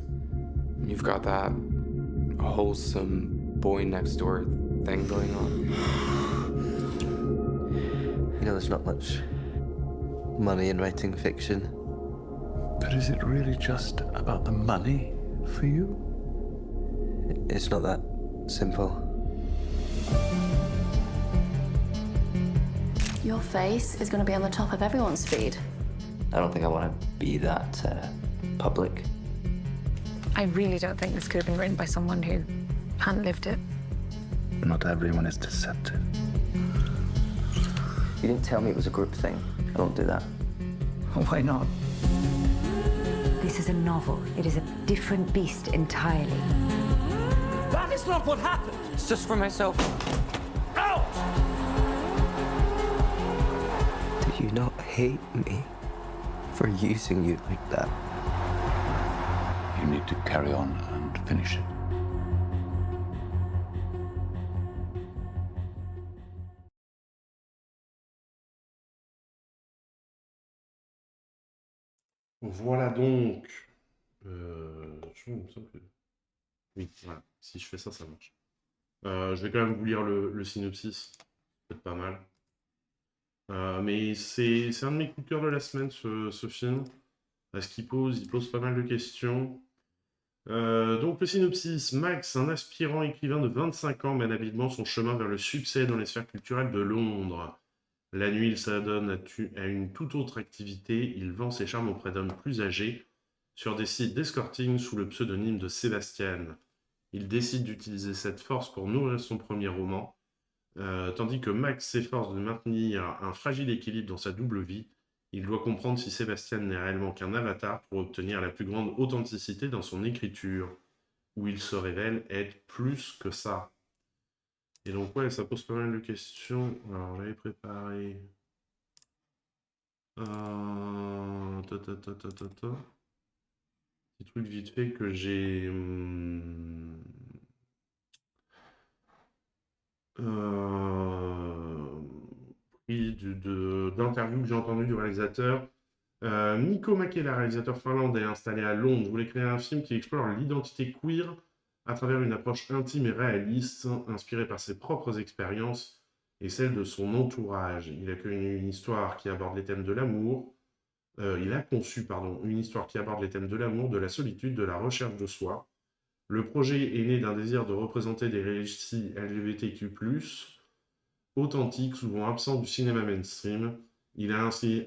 You've got that wholesome boy next door thing going on. You know, there's not much money in writing fiction. But is it really just about the money for you? It's not that simple. Your face is going to be on the top of everyone's feed. I don't think I want to be that public. I really don't think this could have been written by someone who hadn't lived it. Not everyone is deceptive. You didn't tell me it was a group thing. I don't do that. Why not? This is a novel. It is a different beast entirely. That is not what happened. It's just for myself. Out! Do you not hate me for using you like that? You need to carry on and finish it. Voilà donc. Il me semble que... Oui, voilà. Si je fais ça, ça marche. Je vais quand même vous lire le synopsis. C'est pas mal. Mais c'est un de mes coups de cœur de la semaine, ce film. Parce qu'il pose pas mal de questions. Donc le synopsis. Max, un aspirant écrivain de 25 ans, mène habilement son chemin vers le succès dans les sphères culturelles de Londres. La nuit, il s'adonne à une toute autre activité. Il vend ses charmes auprès d'hommes plus âgés sur des sites d'escorting sous le pseudonyme de Sébastien. Il décide d'utiliser cette force pour nourrir son premier roman, tandis que Max s'efforce de maintenir un fragile équilibre dans sa double vie. Il doit comprendre si Sébastien n'est réellement qu'un avatar pour obtenir la plus grande authenticité dans son écriture, où il se révèle être plus que ça. Et donc ouais, ça pose pas mal de questions. Alors j'avais préparé... Petit truc vite fait que j'ai... pris d'interviews que j'ai entendues du réalisateur. Mikko Mäkelä, réalisateur finlandais installé à Londres, voulait créer un film qui explore l'identité queer à travers une approche intime et réaliste, inspirée par ses propres expériences et celles de son entourage. Il a connu une histoire qui aborde les thèmes de l'amour. Il a conçu, une histoire qui aborde les thèmes de l'amour, de la solitude, de la recherche de soi. Le projet est né d'un désir de représenter des récits LGBTQ+, authentiques, souvent absents du cinéma mainstream. Il a ainsi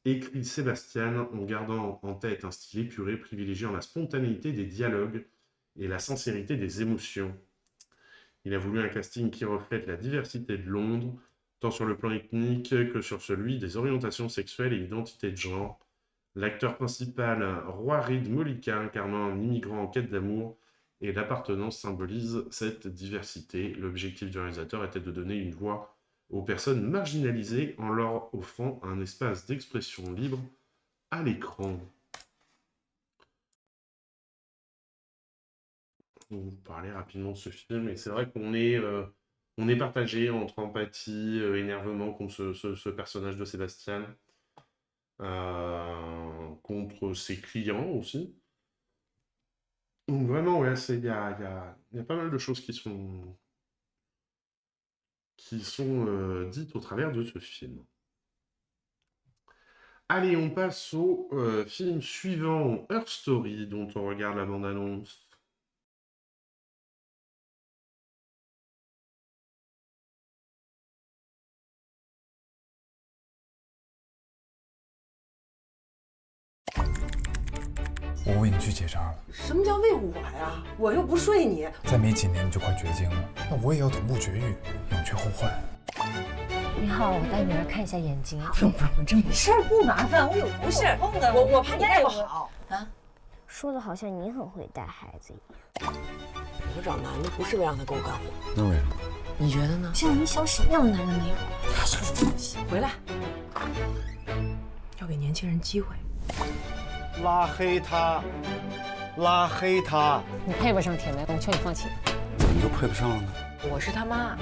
écrit Sébastien en gardant en tête un style épuré, privilégiant la spontanéité des dialogues et la sincérité des émotions. Il a voulu un casting qui reflète la diversité de Londres, tant sur le plan ethnique que sur celui des orientations sexuelles et identités de genre. L'acteur principal, Roirid Mollica, incarnant un immigrant en quête d'amour et d'appartenance, symbolise cette diversité. L'objectif du réalisateur était de donner une voix aux personnes marginalisées en leur offrant un espace d'expression libre à l'écran. Je vais vous parler rapidement de ce film, et c'est vrai qu'on est partagé entre empathie, énervement contre ce personnage de Sébastien, contre ses clients aussi. Donc vraiment, ouais, il y a pas mal de choses qui sont dites au travers de ce film. Allez, on passe au film suivant, Her Story, dont on regarde la bande-annonce.我为你去结扎了。什么叫为我呀？我又不睡你。再没几年你就快绝经了，那我也要同步绝育，永绝后患。你好，我带女儿看一下眼睛。不用，这没事儿，不麻烦，我有不是我怕你带不好啊。说的好像你很会带孩子一样。我找男的不是为让他给我干活，那为什么？你觉得呢？现在你想什么样的男人没有？他说什么东西？回来，要给年轻人机会。拉黑他，拉黑他！你配不上铁梅，我劝你放弃。怎么就配不上了呢？我是他妈。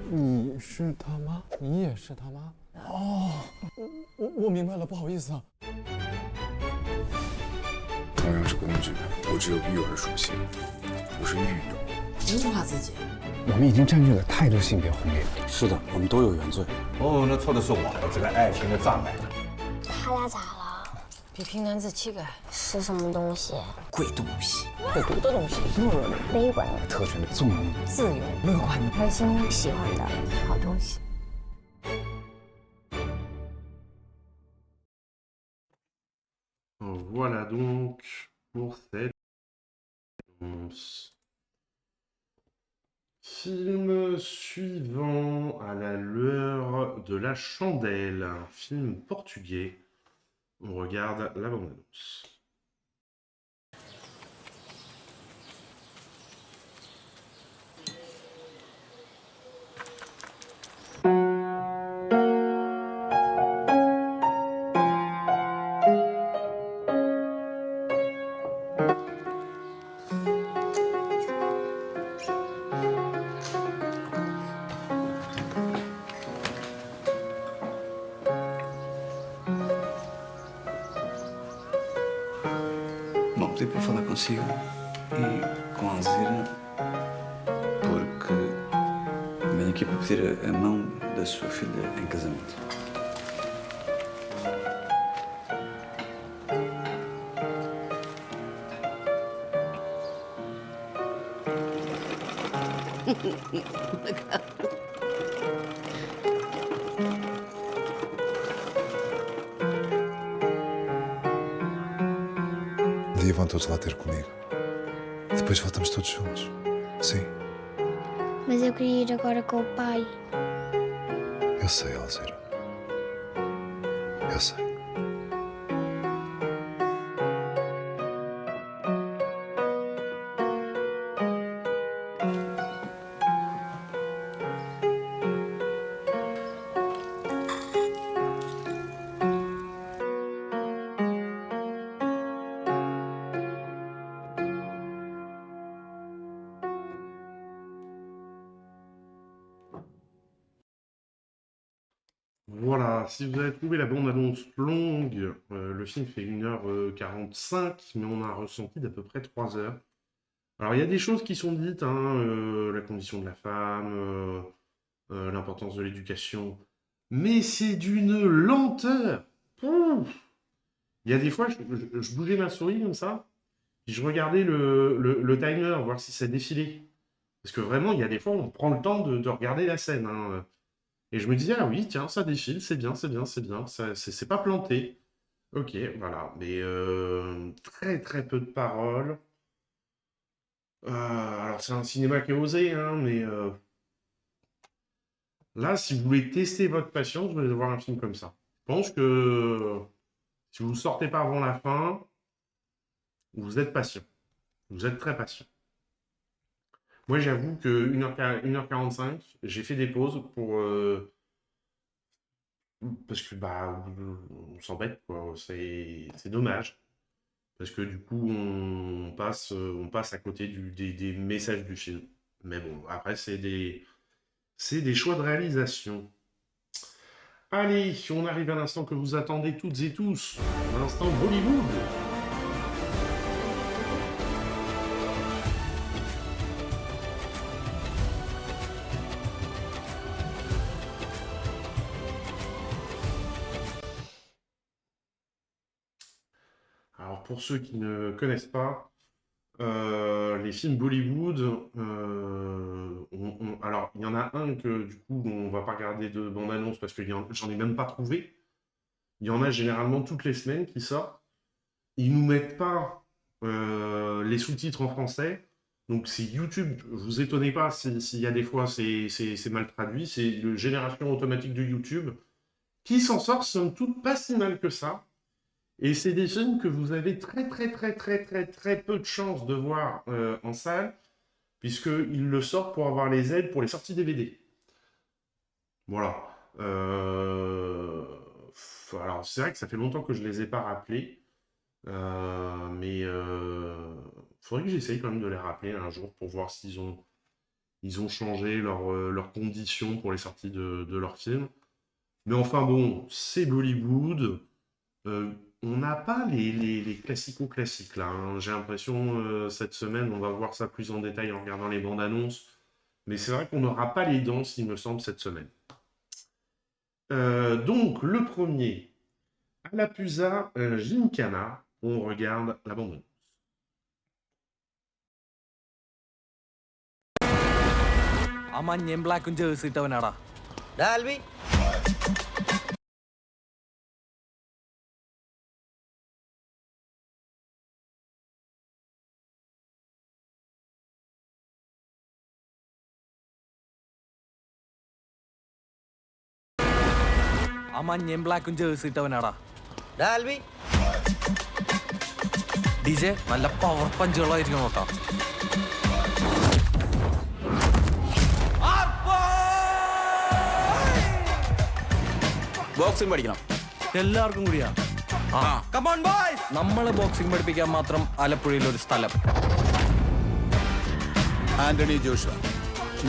你是他妈？你也是他妈？哦，我明白了，不好意思啊。同样是工具，我只有育儿属性，不是育种。物化自己。我们已经占据了太多性别红利了。是的，我们都有原罪。哦，那错的是我这个爱情的障碍。他俩咋了？比拼男子气概。是什么东西？贵东西，会读的东西，懦弱的、悲观的、特权的、纵容的、自由、乐观的、开心、喜欢的好东西。Voilà donc pour cette annonce. Film suivant, À la lueur de la chandelle, un film portugais. On regarde la bande-annonce. Bom, pedi para falar consigo e com a Alzira porque venho aqui para pedir a mão da sua filha em casamento. vão todos lá ter comigo. Depois voltamos todos juntos. Sim. Mas eu queria ir agora com o pai. Eu sei, Alzira. Eu sei. Voilà, si vous avez trouvé la bande-annonce longue, le film fait 1h45, mais on a un ressenti d'à peu près 3 heures. Alors, il y a des choses qui sont dites, hein, la condition de la femme, l'importance de l'éducation, mais c'est d'une lenteur. Pouf. Il y a des fois, je bougeais ma souris comme ça, puis je regardais le timer, voir si ça défilait. Parce que vraiment, il y a des fois, on prend le temps de regarder la scène, hein. Et je me disais, ah oui, tiens, ça défile, c'est bien, c'est bien, c'est bien, c'est pas planté. Ok, voilà, mais très très peu de paroles. Alors c'est un cinéma qui est osé, hein, mais là, si vous voulez tester votre patience, vous allez voir un film comme ça. Je pense que si vous ne sortez pas avant la fin, vous êtes patient. Vous êtes très patient. Moi, j'avoue que 1h45, j'ai fait des pauses pour... parce que, bah, on s'embête, quoi. C'est dommage. Parce que, du coup, on passe à côté des messages du film. Mais bon, après, c'est des choix de réalisation. Allez, on arrive à l'instant que vous attendez toutes et tous. L'instant Bollywood. Alors, pour ceux qui ne connaissent pas, les films Bollywood, alors, il y en a un que, du coup, on va pas regarder de bande-annonce parce que j'en ai même pas trouvé. Il y en a généralement toutes les semaines qui sortent. Ils nous mettent pas les sous-titres en français. Donc, c'est YouTube. Vous étonnez pas s'il y a des fois c'est mal traduit. C'est la génération automatique de YouTube qui s'en sort, somme toute, pas si mal que ça. Et c'est des films que vous avez très peu de chances de voir en salle, puisqu'ils le sortent pour avoir les aides pour les sorties DVD. Voilà. Alors, c'est vrai que ça fait longtemps que je ne les ai pas rappelés, mais faudrait que j'essaye quand même de les rappeler un jour pour voir s'ils ont changé leurs conditions pour les sorties de leurs films. Mais enfin bon, c'est Bollywood. On n'a pas les classico-classiques là, hein. J'ai l'impression, cette semaine, on va voir ça plus en détail en regardant les bandes annonces. Mais c'est vrai qu'on n'aura pas les danses, il me semble, cette semaine. Donc, le premier, Alapuza Gymkhana, on regarde la bande annonce. ആ മഞ്ഞയും ബ്ലാക്കും ജേഴ്സി ഇട്ടവനാടാ ഡിജെ നല്ല പവർ പഞ്ചുകളായിരിക്കും നോക്കാം ബോക്സിംഗ് പഠിക്കണം എല്ലാവർക്കും കൂടിയാ നമ്മളെ ബോക്സിംഗ് പഠിപ്പിക്കാൻ മാത്രം ആലപ്പുഴയിൽ ഒരു സ്ഥലം ആന്റണി ജോഷ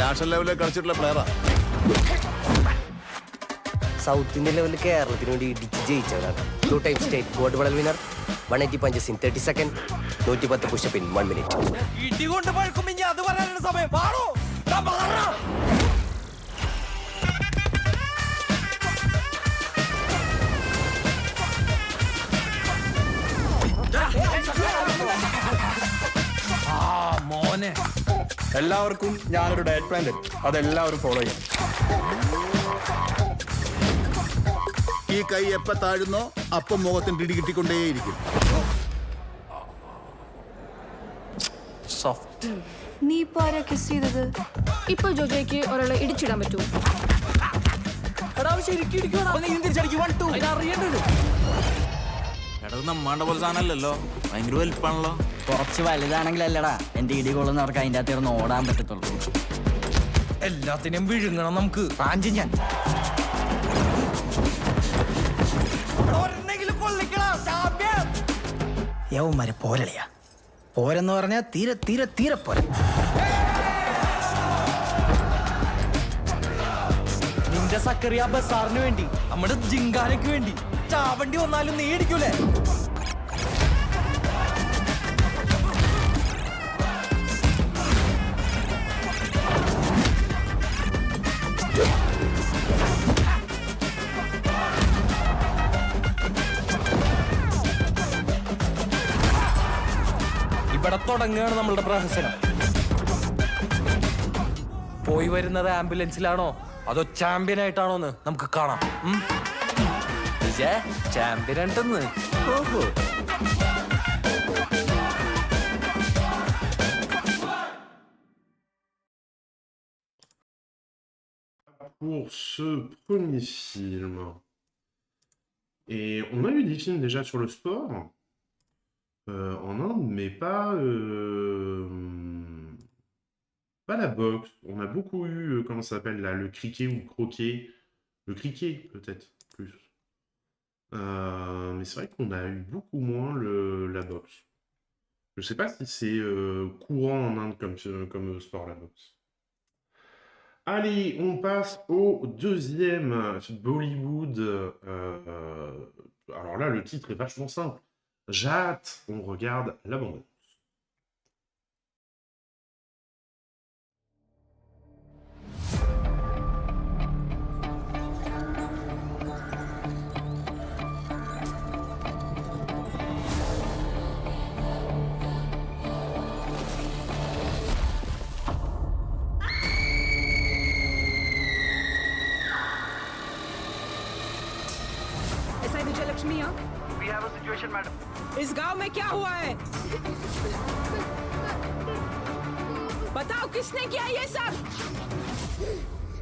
നാഷണൽ ലെവലിൽ കളിച്ചിട്ടുള്ള പ്ലെയറാ സൗത്ത് ഇന്ത്യൻ ലെവലിൽ കേരളത്തിന് വേണ്ടി ഇടിച്ച് ജയിച്ചവരാണ് 2 time state gold medal winner 180 punches in 30 സെക്കൻഡ് 110 പുഷപ്പ് ഇൻ 1 മിനിറ്റ് ഇടികൊണ്ട് പഴക്കും ഇനി അത് പറയാനുള്ള സമയം പാടോ മോനെ എല്ലാവർക്കും ഞാനൊരു ഡയറ്റ് പ്ലാൻ തരും അതെല്ലാവരും ഫോളോ ചെയ്യണം ഈ കൈ എപ്പ താഴുന്നോ അപ്പം മുഖത്തിന് ഇടി കിട്ടിക്കൊണ്ടേയിരിക്കും സോഫ്റ്റ്. നീ ഇപ്പൊ ആരാ കിസ് ചെയ്തത്? ഇപ്പൊ ജോജോയ്ക്ക് ഒരാളെ ഇടിച്ചിടാൻ പറ്റൂ? എടാ ശരിക്കും ഇടിക്കണോ? നീ തിരിച്ചടിക്ക് 1 2 അറിയണ്ടല്ലോ. എടാ നമ്മാണ്ട പോലെ സാധനമല്ലല്ലോ, ഭയങ്കര വലിപ്പാണല്ലോ. കുറച്ച് വലുതാണെങ്കിലല്ലടാ എന്റെ ഇടികൊള്ളുന്നവർക്ക് അതിന്റെ അകത്ത് ഓടാൻ പറ്റത്തുള്ളൂ. എല്ലാത്തിനും വിഴുങ്ങണം നമുക്ക്. പാഞ്ചി ഞാൻ യവന്മാരെ പോരളിയാ. പോരെന്ന് പറഞ്ഞാൽ തീരെ തീരെ തീരെ പോരെ. നിന്റെ സക്കറിയ ബസാറിന് വേണ്ടി, നമ്മുടെ ജിങ്കാനയ്ക്ക് വേണ്ടി ചാവണ്ടി വന്നാലും നീ ഇടിക്കൂലേ? ഇവിടെ തുടങ്ങുകയാണ് നമ്മളുടെ പ്രഹസനം. പോയി വരുന്നത് ആംബുലൻസിലാണോ അതോ ചാമ്പ്യൻ ആയിട്ടാണോന്ന് നമുക്ക് കാണാം. ചാമ്പ്യൻ ഉണ്ടെന്ന്. ഓഹോ, pour ce premier film. Et on a eu des films déjà sur le sport en Inde, mais pas la boxe. On a beaucoup eu, comment ça s'appelle là, le cricket ou le croquet. Le cricket, peut-être, plus. Mais c'est vrai qu'on a eu beaucoup moins la boxe. Je sais pas si c'est courant en Inde comme sport, la boxe. Allez, on passe au deuxième Bollywood. Alors là, le titre est vachement simple. Jat, on regarde la bande. Lakshmi, We have a situation, madam. इस गांव में क्या हुआ है? बताओ किसने किया ये सब?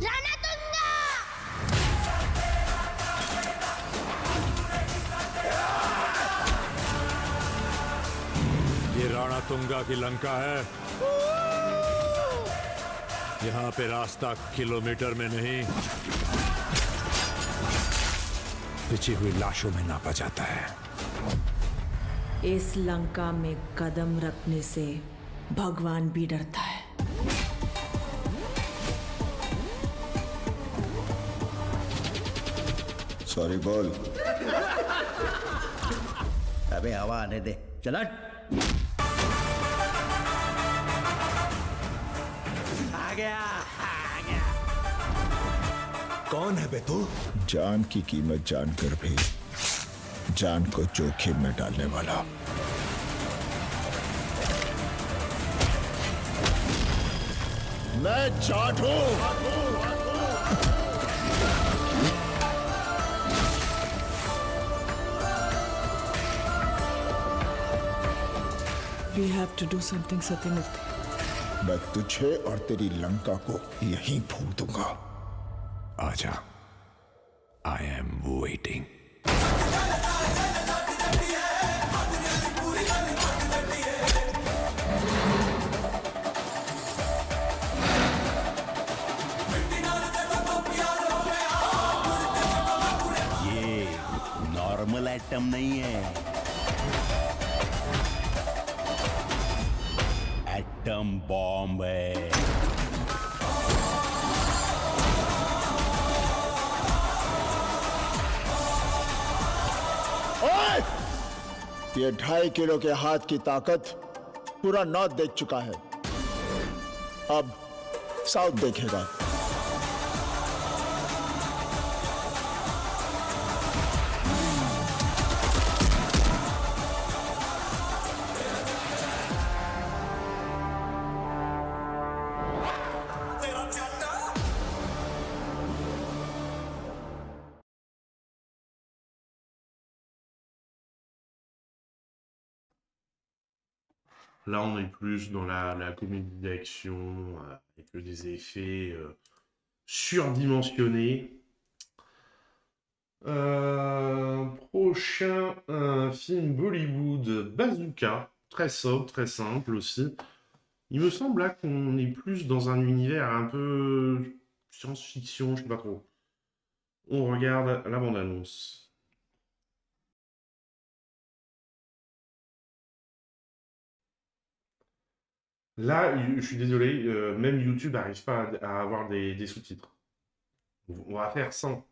राणा तुंगा! ये राणा तुंगा की लंका है। यहाँ पे रास्ता किलोमीटर में नहीं, बिछी हुई लाशों में नापा जाता है। इस लंका में कदम रखने से भगवान भी डरता है। सॉरी बोल। अबे हवा आने दे, चल हट। आ गया। कौन है बे तू? जान की कीमत जानकर भी जान को जोखिम में डालने वाला। मैं जाट हूं। We have to do something, Sathyamurthy. मैं तुझे और तेरी लंका को यहीं फूंक दूंगा। आजा, I am waiting. ये नॉर्मल आइटम नहीं है, एटम बॉम्ब है। ये 2.5 किलो के हाथ की ताकत पूरा नॉर्थ देख चुका है, अब साउथ देखेगा। Là, on est plus dans la comédie d'action, avec des effets surdimensionnés. Prochain film Bollywood, Bazooka. Très sobre, très simple aussi. Il me semble là qu'on est plus dans un univers un peu science-fiction, je sais pas trop. On regarde la bande-annonce. Là, je suis désolé, même YouTube n'arrive pas à avoir des sous-titres. On va faire sans.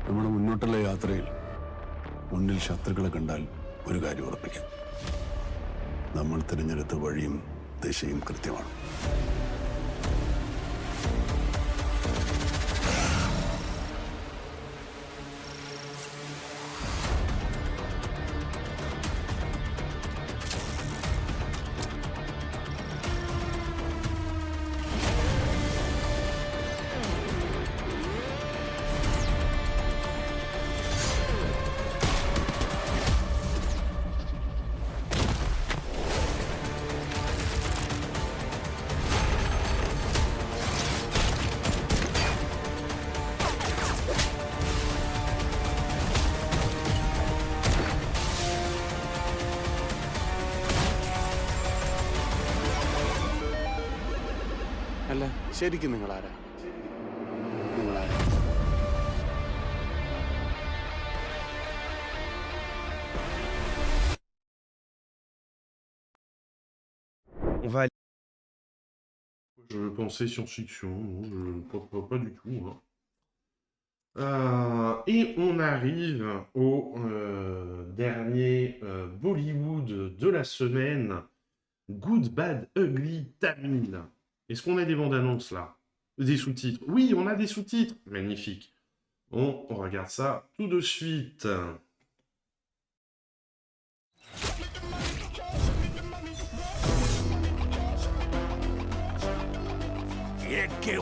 നമ്മുടെ മുന്നോട്ടുള്ള യാത്രയിൽ മുന്നിൽ ശത്രുക്കളെ കണ്ടാൽ ഒരു കാര്യം ഉറപ്പിക്കാം, നമ്മൾ തിരഞ്ഞെടുത്ത വഴിയും ദിശയും കൃത്യമാണ്. അല്ല ശരിക്കും നിങ്ങളാരാ? നിങ്ങളാരാ? On va aller. Je pensais science-fiction, pas du tout. Hein. Et on arrive au dernier Bollywood de la semaine, Good, Bad, Ugly, Tamil. Est-ce qu'on a des bandes annonces là? Des sous-titres? Oui, on a des sous-titres. Magnifique. On regarde ça tout de suite.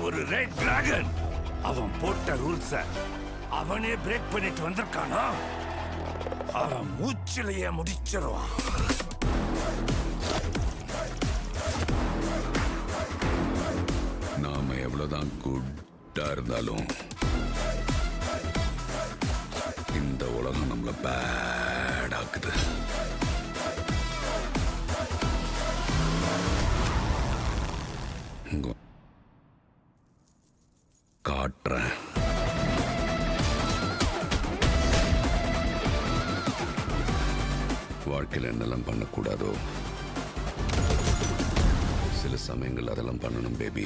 ஒரு red dragon அவன் போட்ட ரூல்ஸ அவனே பிரேக் பண்ணிட்டு வந்திருக்கானா? அவன் மூச்சிலேயே முடிச்சிருவான். நாம எவ்வளவுதான் குட்டா இருந்தாலும் இந்த உலகம் நம்மள பேட் ஆக்குது. காட்டுறேன். வாழ்க்கையில் என்னெல்லாம் பண்ணக்கூடாதோ சில சமயங்கள் அதெல்லாம் பண்ணணும் baby.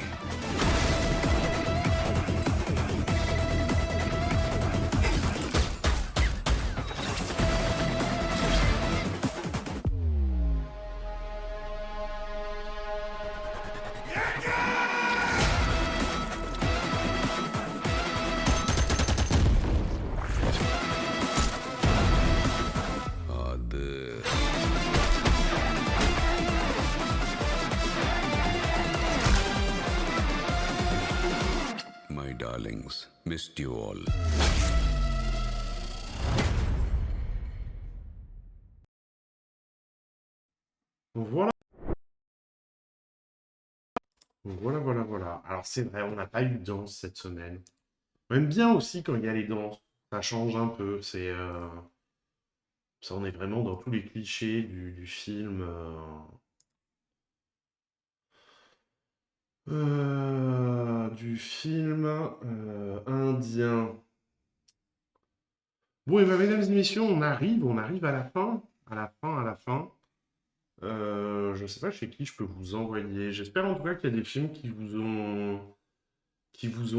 My darlings, missed you all. Voilà. Voilà. Alors c'est vrai, on n'a pas eu de danse cette semaine. On aime bien aussi quand il y a les danses. Ça change un peu. Ça, on est vraiment dans tous les clichés du film. Indien. Bon, et bien, mesdames et messieurs, on arrive à la fin. À la fin. Je sais pas chez qui je peux vous envoyer. J'espère en tout cas qu'il y a des films qui vous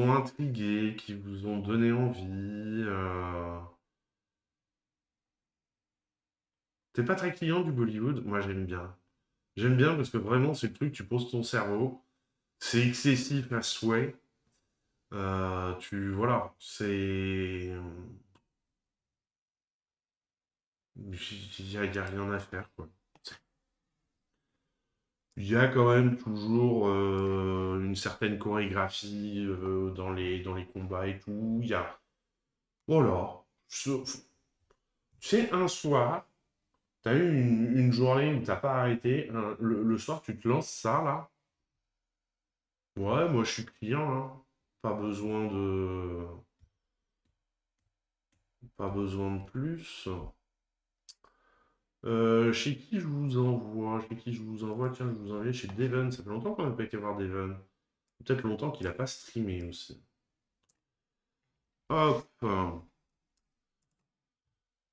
ont intrigué, qui vous ont donné envie. T'es pas très client du Bollywood? Moi, j'aime bien. J'aime bien parce que vraiment, c'est le truc, tu poses ton cerveau. C'est excessif à souhait. Voilà, c'est... Il y a rien à faire, quoi. Il y a quand même toujours une certaine chorégraphie dans les combats et tout. Il y a... Voilà. C'est un soir, t'as eu une journée où t'as pas arrêté. Le soir, tu te lances ça, là. Ouais, moi, je suis client, hein. Pas besoin de... Pas besoin de plus. Chez qui je vous envoie? Chez qui je vous envoie? Tiens, je vous envoie chez Devon. Ça fait longtemps qu'on n'a pas été voir Devon. Peut-être longtemps qu'il n'a pas streamé aussi. Hop.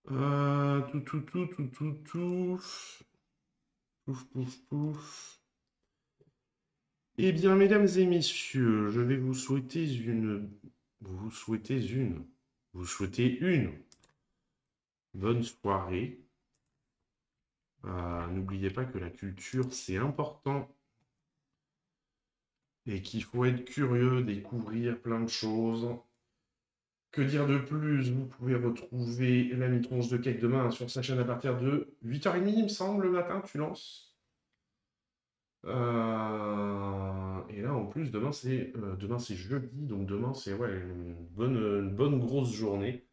Tout. Pouf. Eh bien, mesdames et messieurs, je vais vous souhaiter une bonne soirée. N'oubliez pas que la culture, c'est important. Et qu'il faut être curieux, découvrir plein de choses. Que dire de plus? Vous pouvez retrouver la mi-tronche de cake demain sur sa chaîne à partir de 8h30, il me semble, le matin, tu lances. Et là, en plus, demain, c'est jeudi, donc demain, c'est ouais, une bonne grosse journée.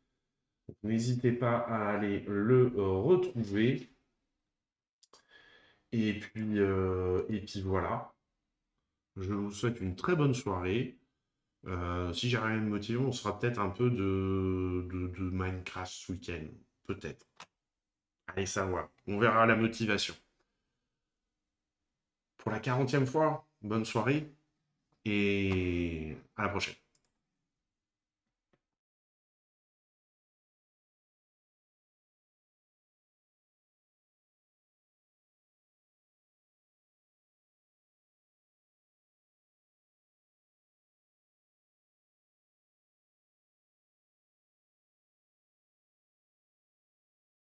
N'hésitez pas à aller le retrouver. Et puis voilà. Je vous souhaite une très bonne soirée. Si j'ai rien de motivé, on sera peut-être un peu de Minecraft ce week-end. Peut-être. Allez savoir. On verra la motivation. Pour la 40e fois, bonne soirée et à la prochaine.